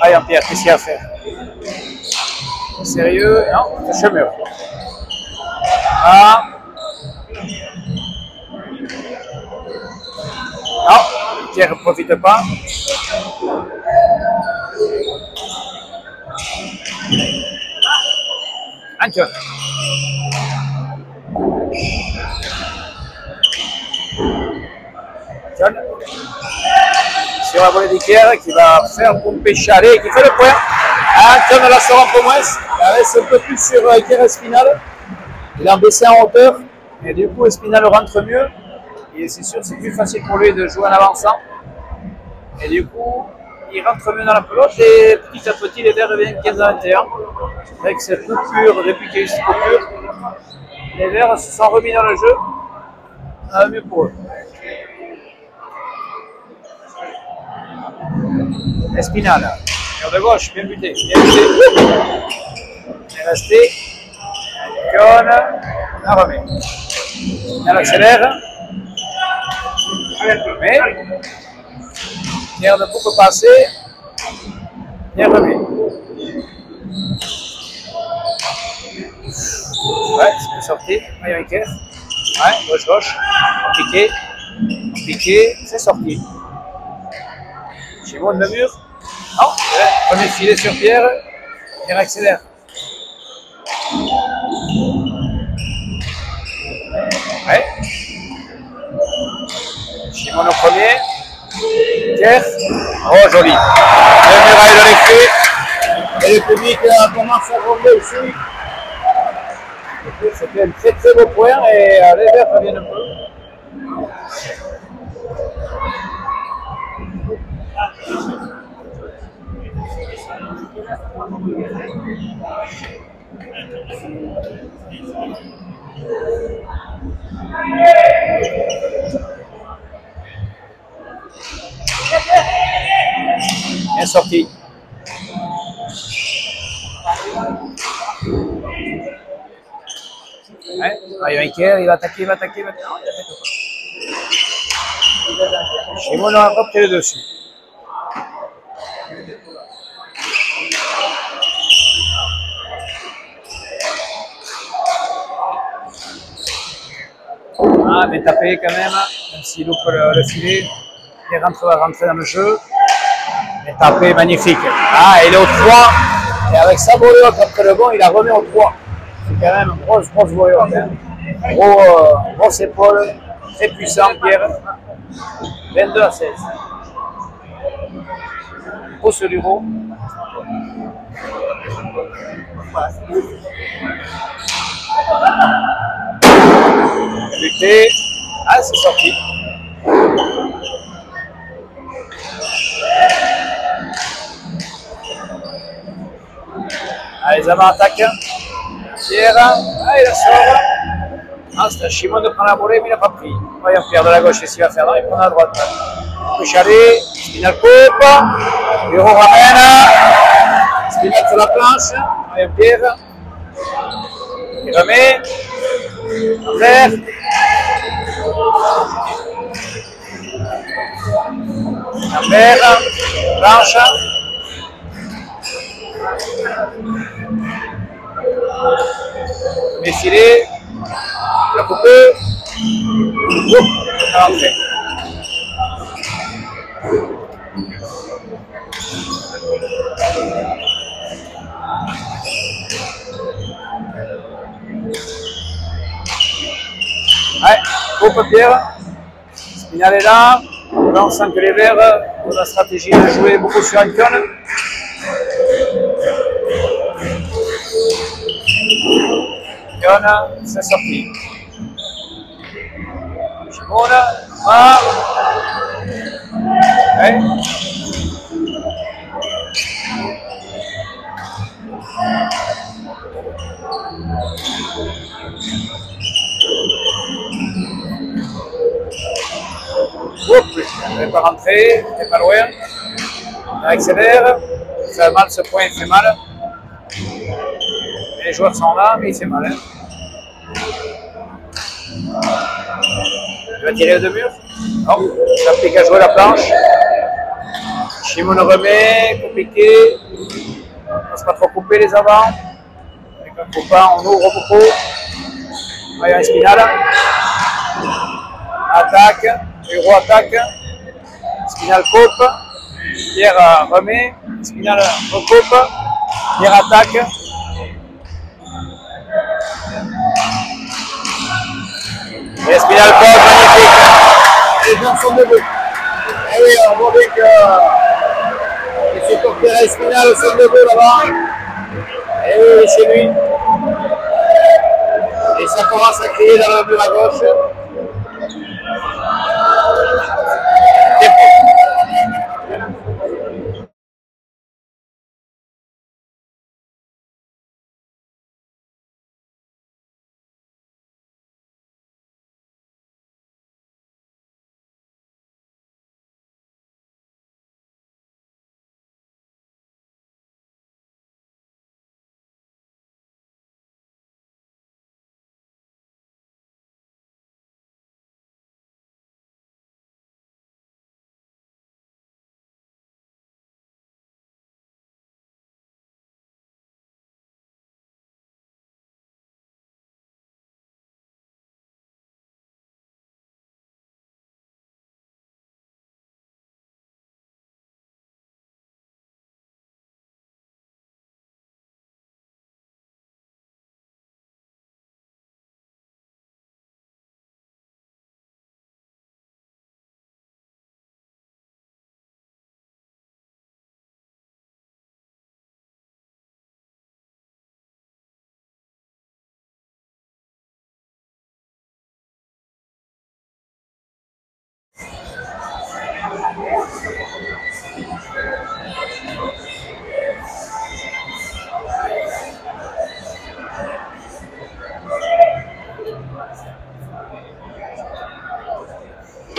A: Allez, Pierre, qu'est-ce qu'il y a à faire? Sérieux? Non, touche le mur. Ah. Non, Pierre ne profite pas. Antoine. Sur la volée d'Iker qui va faire pomper Chalet qui fait le point. Antoine la sort un peu moins. Il reste un peu plus sur Iker Espinal. Il a baissé en hauteur. Et du coup, Espinal rentre mieux. Et c'est sûr, c'est plus facile pour lui de jouer en avançant. Et du coup, il rentre mieux dans la pelote. Et petit à petit, les Verts reviennent 15 à 21. Avec cette coupure, depuis qu'il y a eu cette coupure, les Verts se sont remis dans le jeu. Mieux pour eux. Espinal. Cœur de gauche, bien buté. Bien buté. Bien resté. Pion. La remet. Elle accélère. Mais. Pierre ne peut pas passer. Bien remet. Ouais, c'est sorti. Il y a un cœur. Ouais, gauche. Piqué. C'est sorti. Shimon le mur. Non, premier filet sur Pierre. Pierre accélère. Ouais. Shimon au premier. Pierre. Oh, joli. Le muraille de l'effet. Et le public commence à ronfler aussi. C'était un très beau point et les verts reviennent un peu. Bien sorti. Ouais. Ah, il y a un Iker, il va attaquer. Non, il a fait tout. Shimon a encore pris le dessus. Ah, bien tapé quand même s'il loupe le filet, il va rentrer dans le jeu. Bien tapé, magnifique. Ah, il est au 3, et avec sa volée après le bon, il la remet au 3. C'est quand même une grosse volée. Hein. Grosse épaule, très puissant, Pierre. 22-16. Pousse du haut. Buté. Ah, c'est sorti. Allez, les avants attaquent. Pierre. Ah, il la sort. Ah, c'est à Shimon de prendre la volée, mais il n'a pas pris. Voyons Pierre de la gauche, qu'est-ce qu'il va faire? Non, il prend la droite. Couchalet, Spinal coupe. Bureau ramène. Spinal sur la planche. Voyons Pierre. Il remet. Envers. Envers. Planche. Défilé. La coupe. Entrée. Ouais, coupe Pierre. Spinal est là. Là, on sent que les Verts ont la stratégie de jouer beaucoup sur Ancon. Ancon, c'est sorti. Shimon, ah. Ouais. Oups, il n'avait pas rentré, il n'était pas loin. Il accélère, il fait mal ce point, il fait mal. Les joueurs sont là, mais il fait mal. Hein. Il va tirer le mur. Non, il n'a plus qu'à jouer la planche. Shimon remet, compliqué. On ne va pas trop couper les avants. Avec un copain, on ouvre beaucoup. Voyons Espinal. Attaque, Huro attaque. Spinal coupe. Pierre remet. Spinal recoupe. Pierre attaque. Et Spinal pose, magnifique. Les gens sont debout. Et oui, on voit bien que les supporters Espinal sont debout là-bas. Et oui, chez lui. Et ça commence à crier dans le mur à gauche.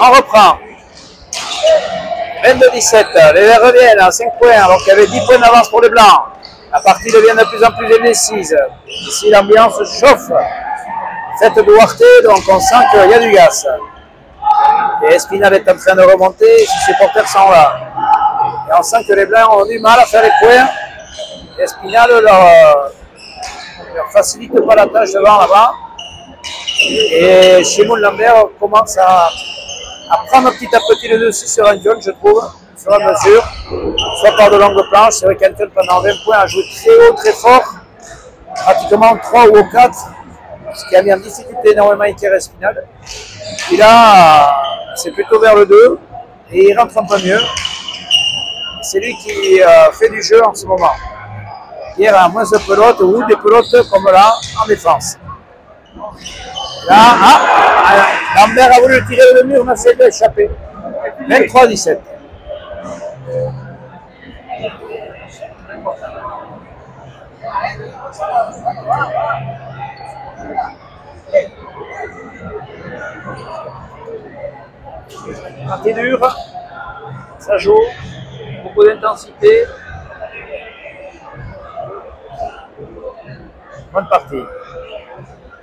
A: On reprend. 22-17. Les Verts reviennent à 5 points alors qu'il y avait 10 points d'avance pour les Blancs. La partie devient de plus en plus indécise. Ici, l'ambiance chauffe. Fête de Duarte, donc on sent qu'il y a du gaz. Et Espinal est en train de remonter, ses supporters sont là. Et on sent que les Blancs ont du mal à faire les points. Espinal leur facilite pas la tâche devant là-bas. Et Shimon Lambert commence à prendre petit à petit le dessus sur Anton, je trouve, sur la mesure, soit par de longues planches. C'est vrai qu'Anton, pendant 20 points, a joué très haut, très fort, pratiquement 3 ou 4, ce qui a mis en difficulté énormément Iker Espinal. Et là, c'est plutôt vers le 2, et il rentre un peu mieux. C'est lui qui fait du jeu en ce moment. Hier, a moins de pelotes, ou des pelotes comme là, en défense. Là, Lambert a voulu tirer le mur, mais c'est échappé. 23-17. Partie dure, ça joue, beaucoup d'intensité. Bonne partie.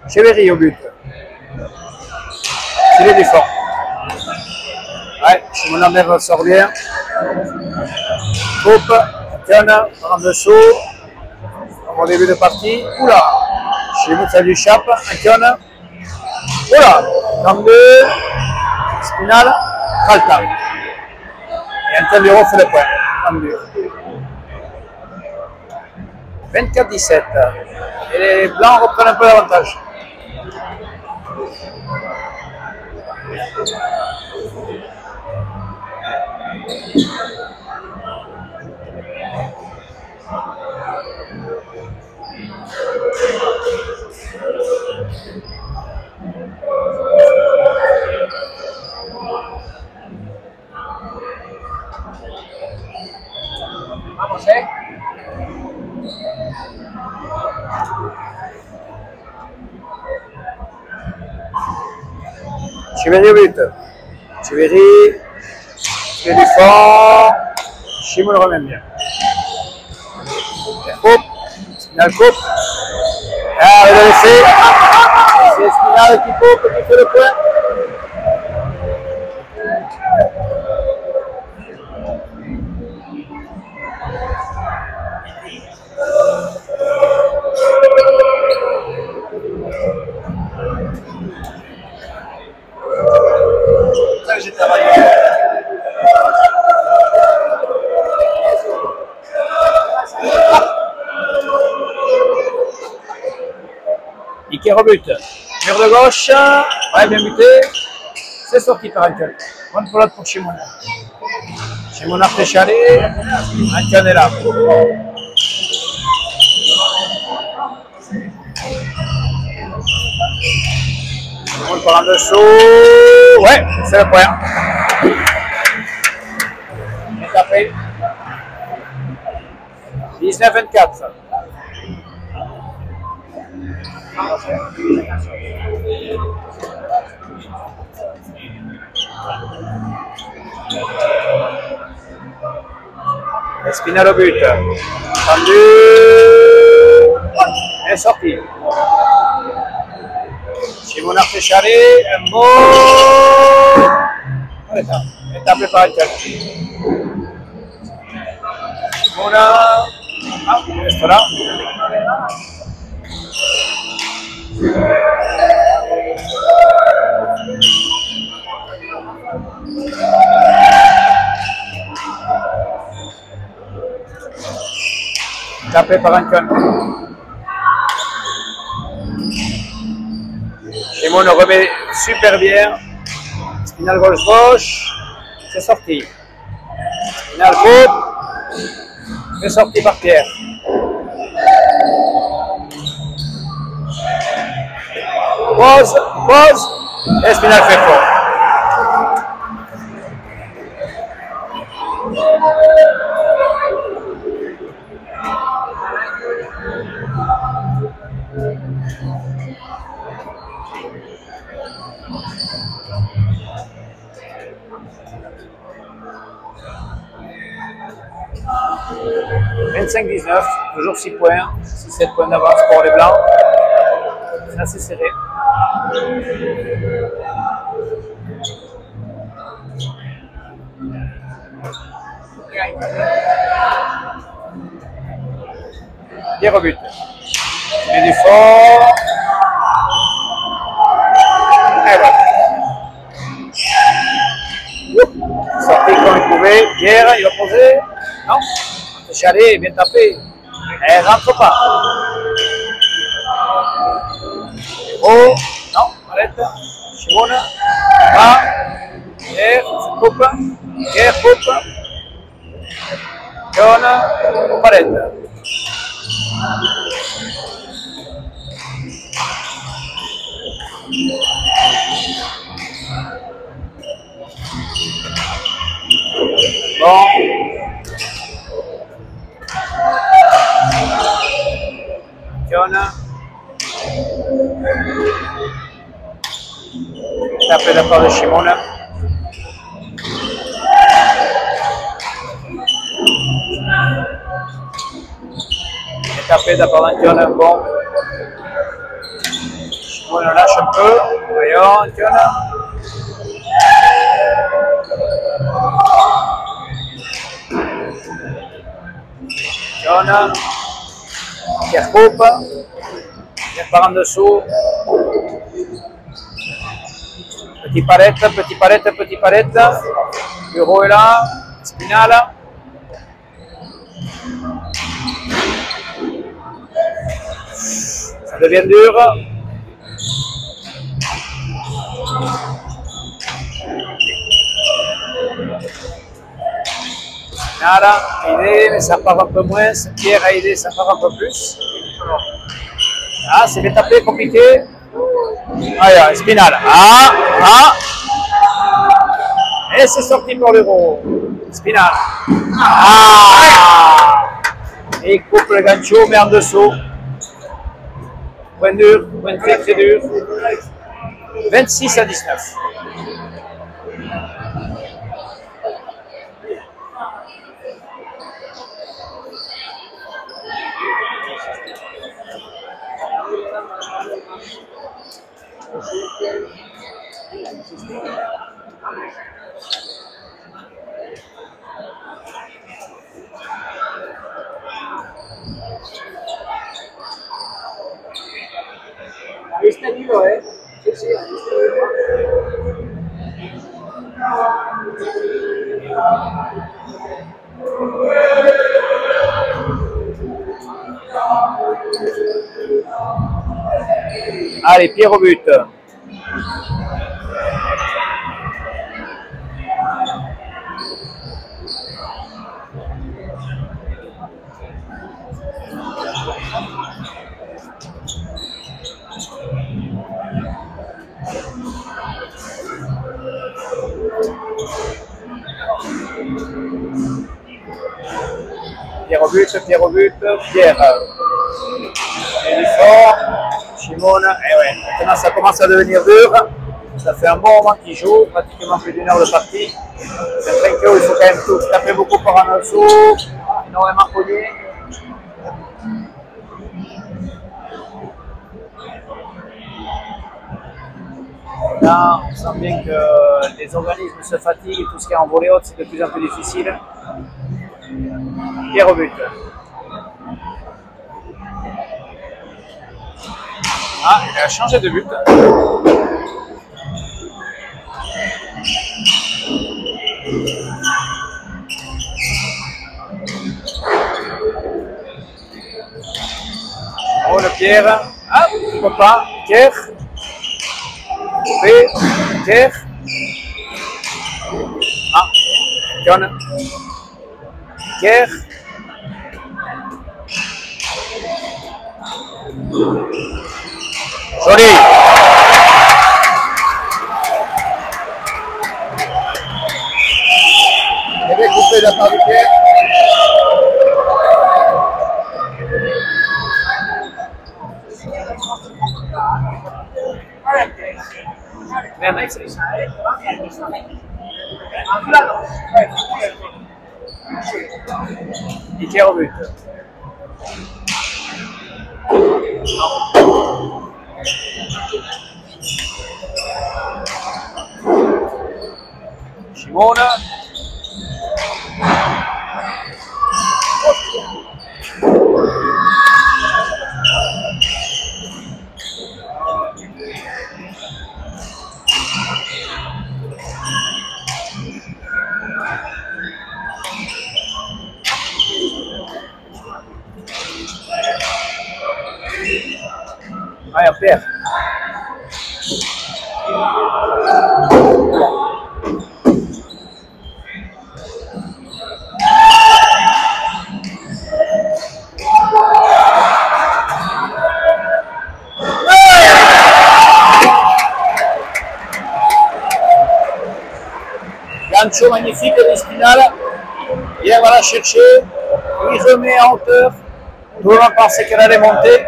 A: Cheveri au but. Tiré du fond. Ouais, Shimon Lambert sort bien. Coupe, Anton, en dessous. Au début de partie. Oula! Shimon, ça lui échappe. Anton. Oula! Dans deux. Espinal. Kalta. Et Anton lui refait le point. Dans deux. 24-17. Et les Blancs reprennent un peu l'avantage.
C: Vamos,
A: Cheveri au but. Cheveri fait du fond. Shimon le remet bien. Coupe. Espinal coupe. Ah, il a laissé. C'est Espinal qui coupe, qui fait le point.
B: C'est ça que j'ai travaillé.
A: Iker au but. Mur de gauche. Ouais, bien buté. C'est sorti par Anton. Bonne pelote pour Shimon. Shimon a fléchalé. Anton est là. Shimon par en dessous. Ouais, c'est le point. Il est tapé. 19-24. Espinal au but. Tendu. Et sorti. Shimon a fait chaler. Un beau. Et tapé par Anton. Shimon a. Ah, reste là. Tapé par Anton. Shimon le remet super bien. Espinal gauche. C'est sorti. Espinal coupe. C'est sorti par Pierre. Pose. Espinal fait fort. 25-19, toujours 6 points, 6-7 points d'avance pour les Blancs. C'est assez serré. Des rebuts. Et du fort. Et voilà. Sorti comme il pouvait. Pierre, il va poser. Non. Chalet, bien tapé. Elle rentre pas. Oh, non, arrête. Simona. Va. Pierre, se coupe. Pierre coupe. John, on arrête. Bon. John. Tapé de la part de Simona. Tapé de la part d'Antiona. Bon. Simona lâche un peu. Voyons, Antiona. Antiona. Pierre coupe. Pierre part en dessous. Petit Parette, petit Parette, petit Parette. Bureau est là. Spinala. Ça devient dur. Spinala a aidé, mais ça part un peu moins. Pierre a aidé, ça part un peu plus. Ah, c'est fait taper, compliqué. Ah, Spinala. Ah. Et c'est sorti pour l'euro. Spinala. Ah. Et il coupe le gancho, mais en dessous. Point dur, point très très dur. 26-19.
C: Habéis tenido, ¿eh? Sí, sí, habéis tenido.
A: Allez, Pierre au but. Pierre au but, Pierre au but, Pierre. Il est fort. Simona, et ouais, maintenant ça commence à devenir dur. Ça fait un bon moment qu'il joue, pratiquement plus d'une heure de partie. C'est très que il faut quand même tout taper beaucoup par en dessous, énormément cogné. Là, on sent bien que les organismes se fatiguent et tout ce qui est en volée haute, c'est de plus en plus difficile. Pierre au but. Ah, il a changé de but. Oh, le Pierre. Ah, pourquoi pas. Pierre. Coupé. Pierre. Ah, John. Pierre. Joli. Il avait coupé de la part de Pierre. Bien, nice. Piqué au but. Simone. Vai, Pierre. Gancho magnifique de Spinal. Pierre va la chercher. Il remet en hauteur. Tout le monde pensait qu'elle allait monter.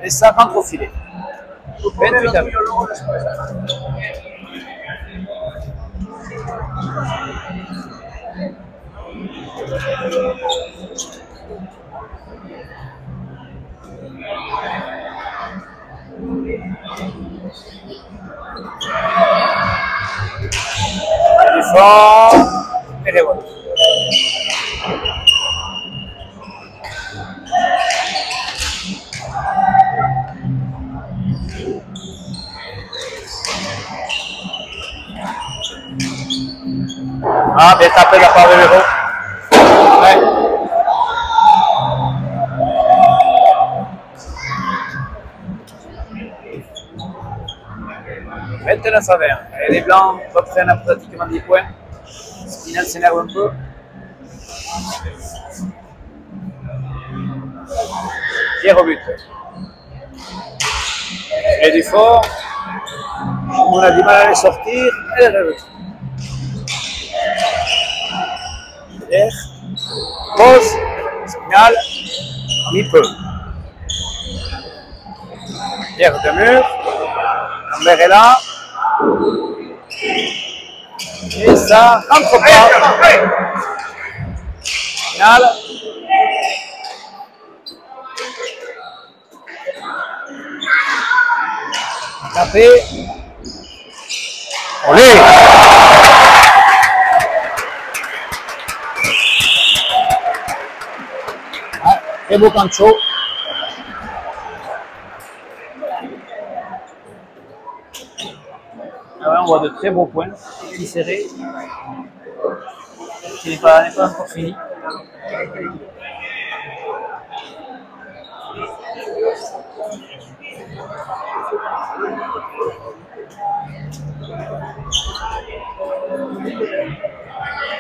A: Et ça rentre au filet. 28 à 20. Fort. Et les voilà. Ah, bien tapé de la part de l'Héros. Ouais. Maintenant ça va. Et les Blancs reprennent pratiquement 10 points. Spinal s'énerve un peu. Pierre au but. Et du fort. On a du mal à les sortir. Et le but. Pierre. Pose. Spinal. Mi-peu. Pierre de mur. Lambert est là. Et ça rentre pas. Final. Tapé. Olé. Ah, très beau cancho. On voit de très beaux points, qui serré, qui n'est pas encore fini.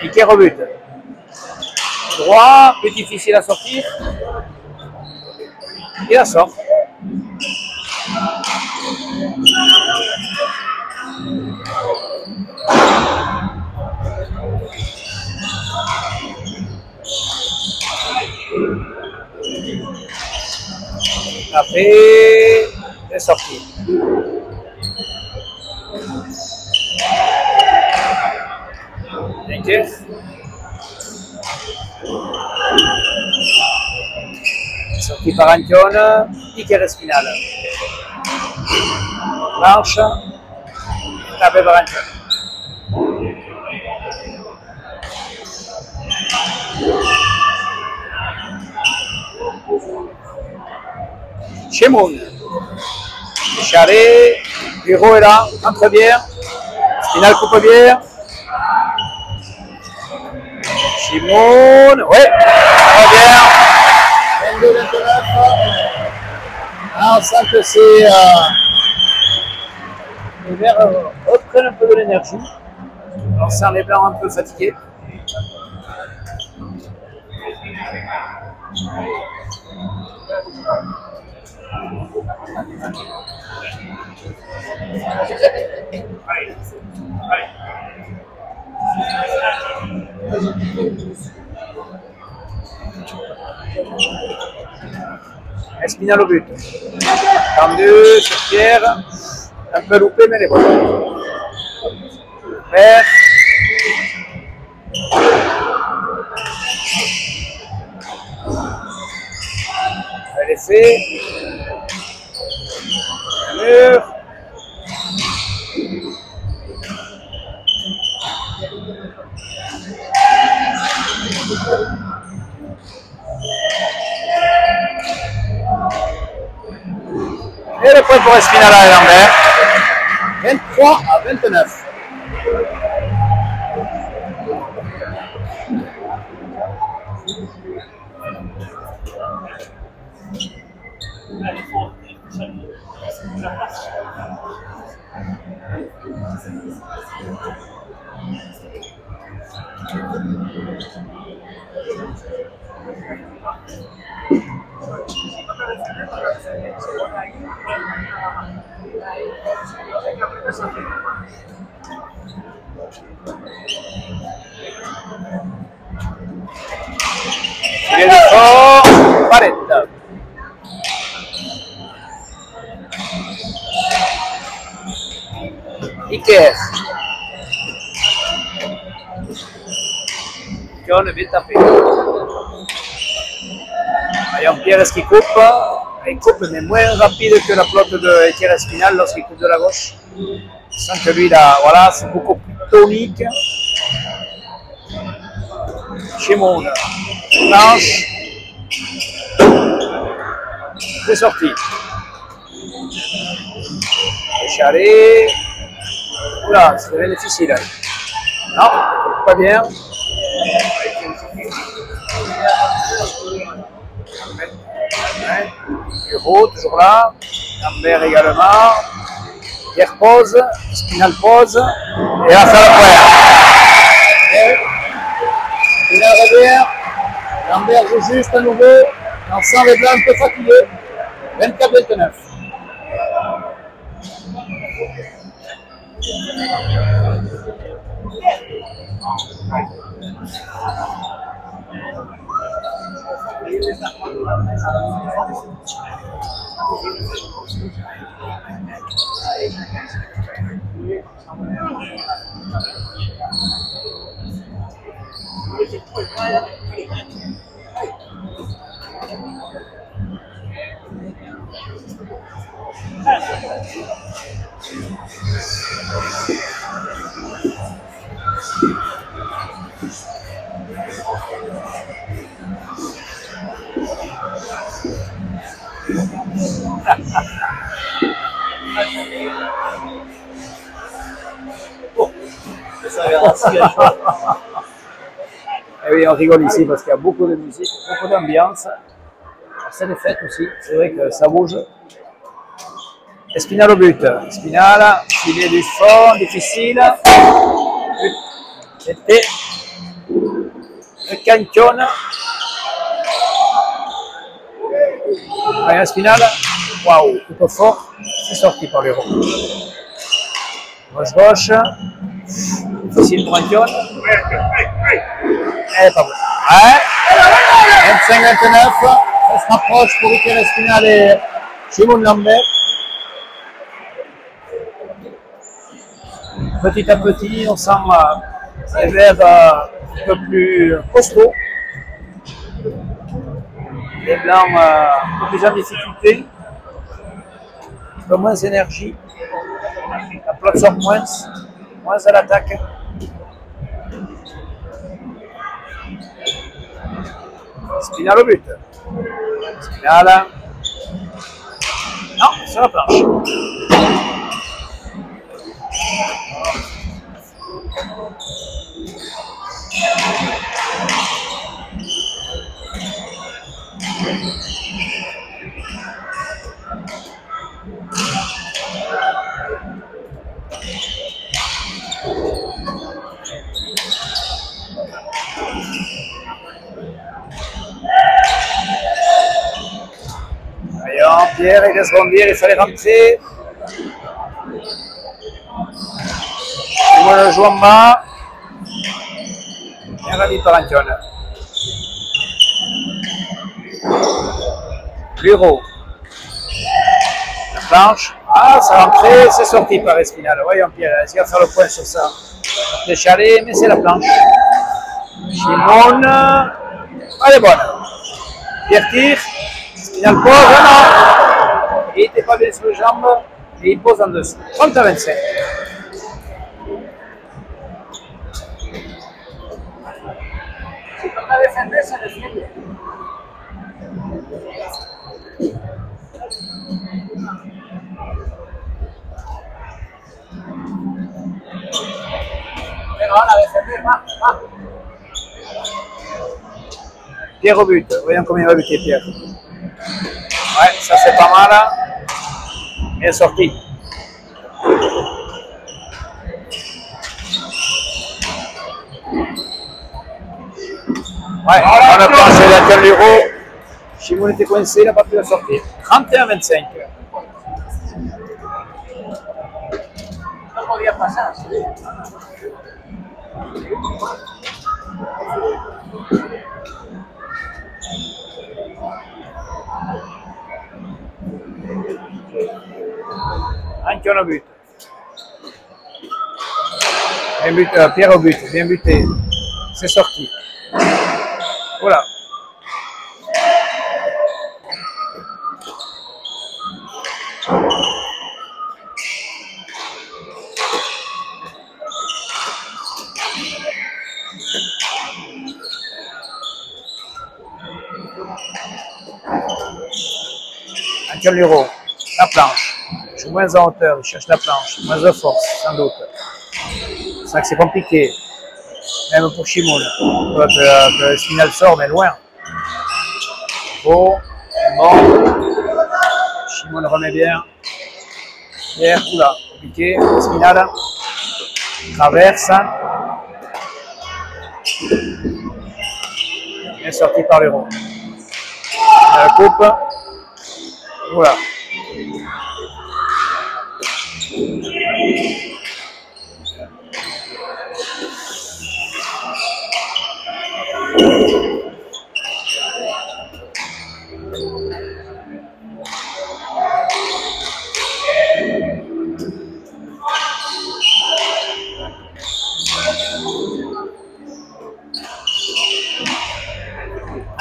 A: Piqué rebute. Droit, plus difficile à sortir. Il la sort. Après, c'est sorti. Ok. Sorti par Antione, Piqué Spinal. Marche, tapé par Antione. Chemoun. Charlet, Bureau est là, entre bière. Spinal coupe bière. Chemoun, ouais, bière. 22-29. Ah, on sent que c'est. Les verts reprennent un peu de l'énergie. On sent les blancs un peu fatigués. Espinal au but. Tendu sur Pierre. Un peu loupé, mais les bonnes. Vert. Elle est faite. Mur. Et le point pour Espinal et Lambert. 23 à 29. Il est de fort, Palette. Iker. John est bien tapé. Voyons Pierre qui coupe. Il coupe, mais moins rapide que la flotte de Iker Espinal lorsqu'il coupe de la gauche. Sans que lui, là, voilà, c'est beaucoup plus tonique. Chimone. Planche. C'est sorti. Chalet. Oula, c'est très difficile. Non, pas bien. Bureau, toujours là. Lambert également. Pierre pose. Espinal pose. Et là, ça le point. Espinal revient. Lambert joue juste à nouveau. On sent les blancs un peu fatigués. 24-29. Et oui, on rigole ici parce qu'il y a beaucoup de musique, beaucoup d'ambiance. C'est des fêtes aussi, c'est vrai que ça bouge. Espinal au but. Espinal, filet du fond, difficile. C'était le canton. Espinal, waouh, tout fort, c'est sorti par les roues. Gauche. Difficile pour Antion. Et pas bon. Ouais. 25-29. Ça se rapproche pour Iker Espinal et Chimone Lambert. Petit à petit, on sent les verts un peu plus costauds. Les blancs un peu plus en difficulté. Un peu moins d'énergie. La flotte sort moins à l'attaque. Espinal au but. Espinal. Non, sur la planche. Voyons, Pierre, il laisse bondir, il fallait rentrer. Il le joue en bas. Bien ravi par Antion. Bureau. La planche. Ah, ça rentrait, c'est sorti par Espinal. Voyons Pierre, est-ce qu'il va faire le point sur ça? Le chalet, mais c'est la planche. Shimon, elle est bonne. Pierre tire, Spinal pose, non. Il n'était pas bien sur les jambes et il pose en dessous. 30-25.
C: Si toca defender, se defiende. Pero ahora defender, va, va.
A: Pierre au but. Voyons combien il va buter Pierre. Ouais, ça c'est pas mal. Bien sorti. Ouais, on a pensé la l'euro. Shimon était coincé, il n'a pas pu la sortir. 31-25.
C: No podía pasar.
A: Anche un but. Bien but, Pierre au but, bien buté. C'est sorti. Voilà. Anche l'euro. La planche. Je suis moins en hauteur, il cherche la planche, moins de force, sans doute. C'est ça que c'est compliqué, même pour Shimon. Le Spinal sort, mais loin. Bon, Shimon remet bien. Pierre, oula, compliqué. Spinal traverse. Bien sorti par l'euro. La coupe. Voilà.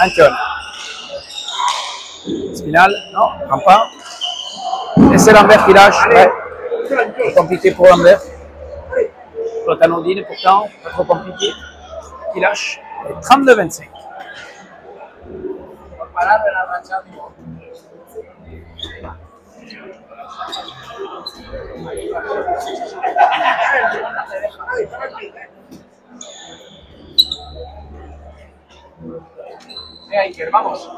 A: Anton. Spinal, non, prend pas. Et c'est Lambert qui lâche. Ouais. C'est compliqué pour Lambert. Flotanodine pourtant, pas trop compliqué. Qui lâche. 32-25.
C: Parar de la racha, amigo. Iker, vamos.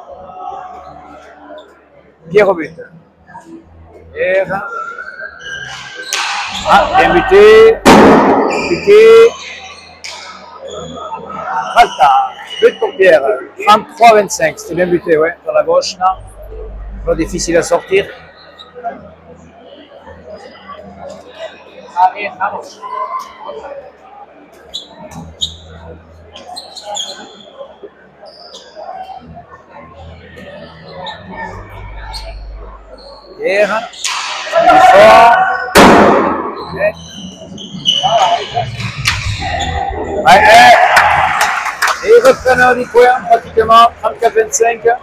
A: Pierre au but. Pierre. Ah, bien buté. Buté. Falta. But pour Pierre. 33-25. C'était bien buté, ouais. Dans la gauche, là. Pas difficile à sortir.
C: Ah, bien, vamos.
A: Pierre. Fort. Ouais, et ils reprennent 10 points pratiquement, 34-25.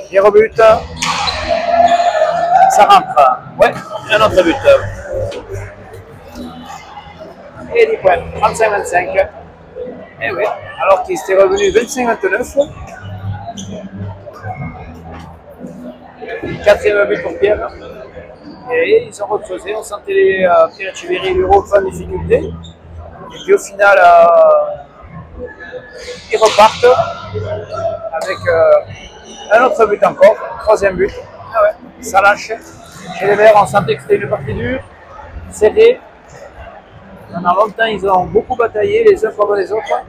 A: Pierre au but. Ça rentre. Ouais, un autre but. Et 10 points. 35-25. Et oui, alors qu'il s'était revenu 25-29. Quatrième but pour Pierre. Et ils ont recreusé. On sentait Pierre Echeverry et l'Euro en difficulté. Et puis au final, ils repartent avec un autre but encore, troisième but. Ah ouais, ça lâche. Chez les Verts, on sentait que c'était une partie dure, serrée. Pendant longtemps, ils ont beaucoup bataillé les uns contre les autres.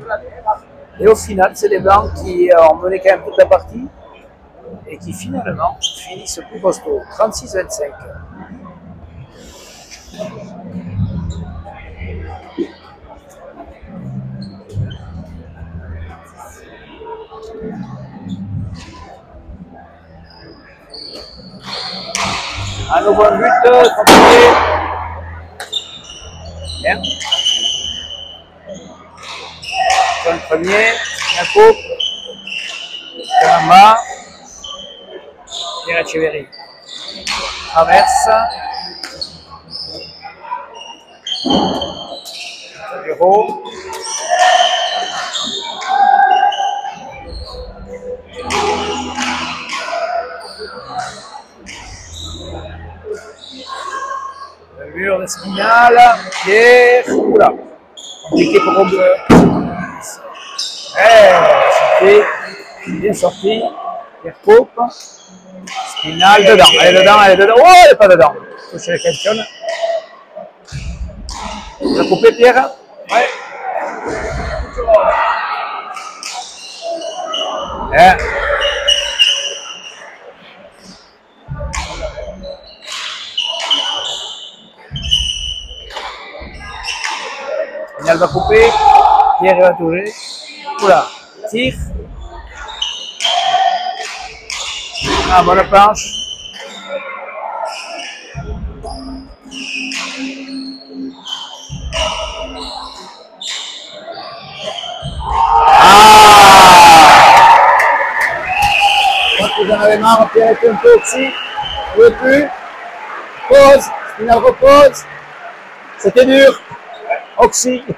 A: Et au final, c'est les Blancs qui ont mené quand même toute la partie et qui finalement finissent plus costaud, 36-25. Un nouveau but, continuez. Bien. Sur le premier, la coupe. En bas. Pierre Echeverry. Traverse. Bureau. Le mur de Spinal. Pierre. Oula. Compliqué pour Rob. Bien sorti. Pierre coupe. Spinal dedans. Elle est dedans, elle est dedans. Oh, elle n'est pas dedans. Toucher le question. Tu as coupé, Pierre? Ouais. Bien. Spinal va couper. Pierre va toucher. Oula. Tire. Ah, bonne planche. Je crois que vous en avez marre, Pierre est un peu oxy. Vous ne pouvez plus. Pause. Spinal repose. C'était dur. Oxy. Il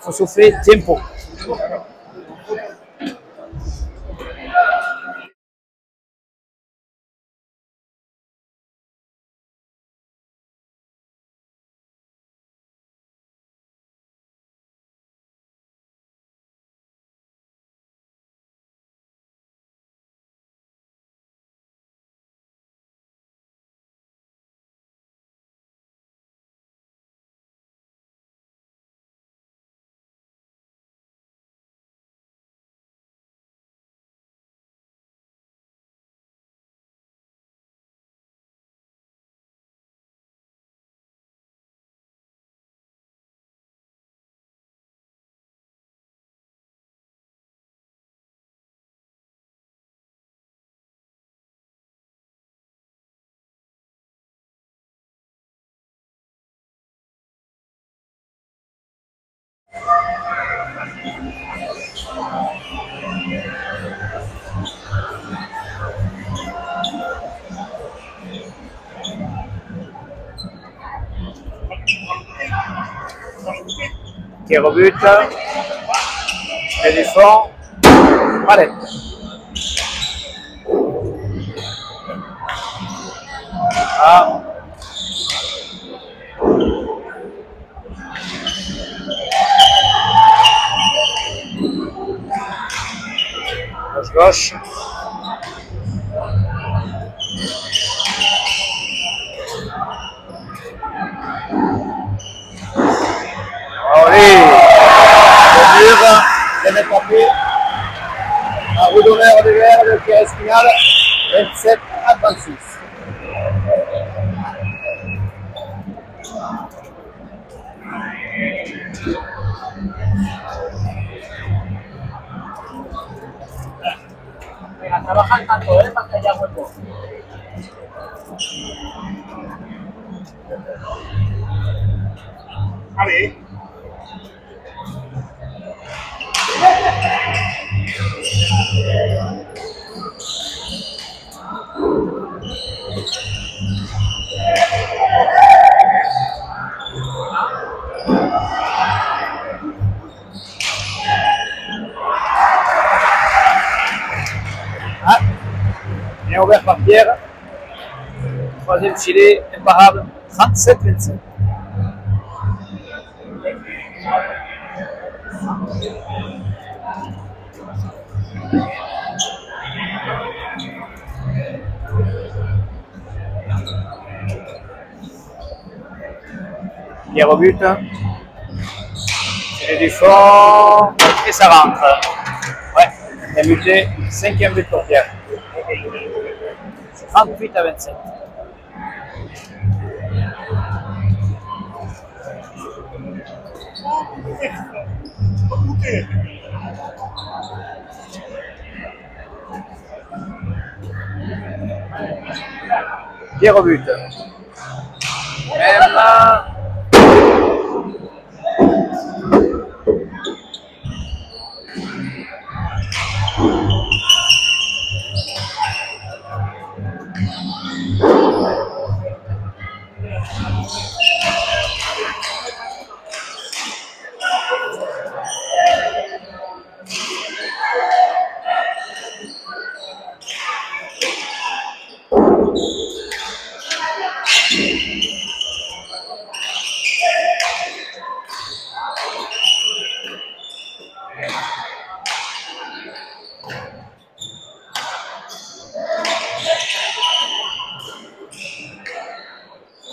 A: faut souffler. Tempo. Qui rebute. Éléphant. Palette. Ah. Gauche. Allez. Le mur. Je vais taper. Un roue d'honneur de verre de Pierre Spinal. 27 à 26.
C: Venga, trabajan tanto, para que haya hueco.
D: Allez.
A: Ah. Bien ouvert par Pierre. Troisième filet, imparable. 37-27. Pierre au but. Et du fond. Et ça rentre. Ouais, il a buté. 5e but pour Pierre. 38 à 27. Pierre au but. Même.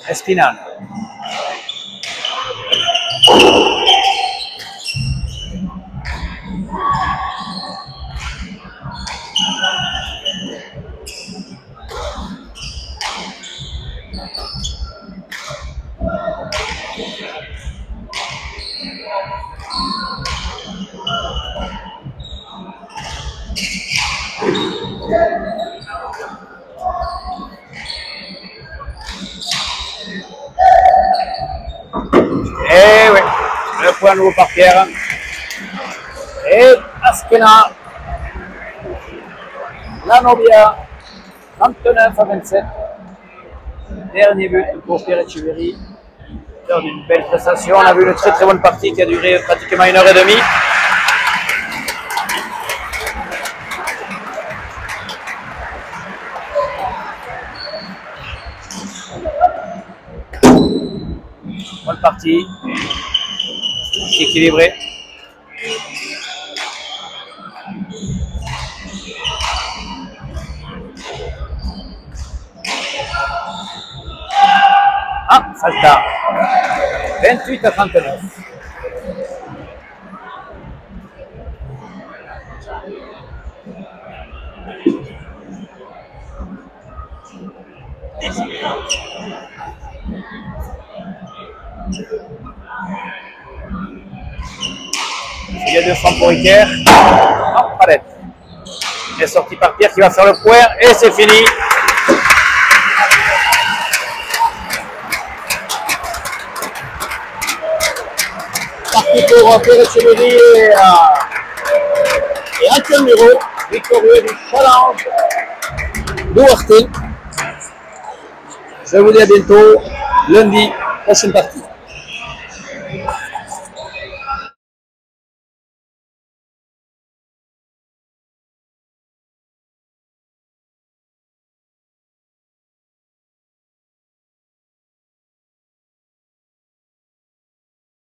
A: Espinal. Et oui, le point nouveau par Pierre. Et Askena, la Nobia, 39-27. Dernier but pour Pierre Etcheverry. Lors d'une belle prestation, on a vu une très bonne partie qui a duré pratiquement 1h30. Bonne partie, équilibrée. Ah, Salta. 28-39. Il y a 2 francs pour Iker. Non, pas d'aide. Il est sorti par Pierre qui va faire le point et c'est fini. Parti pour Pierre Etcheverry et Antoine Miro, victorieux du challenge d'Ouartin. Je vous dis à bientôt lundi, prochaine partie.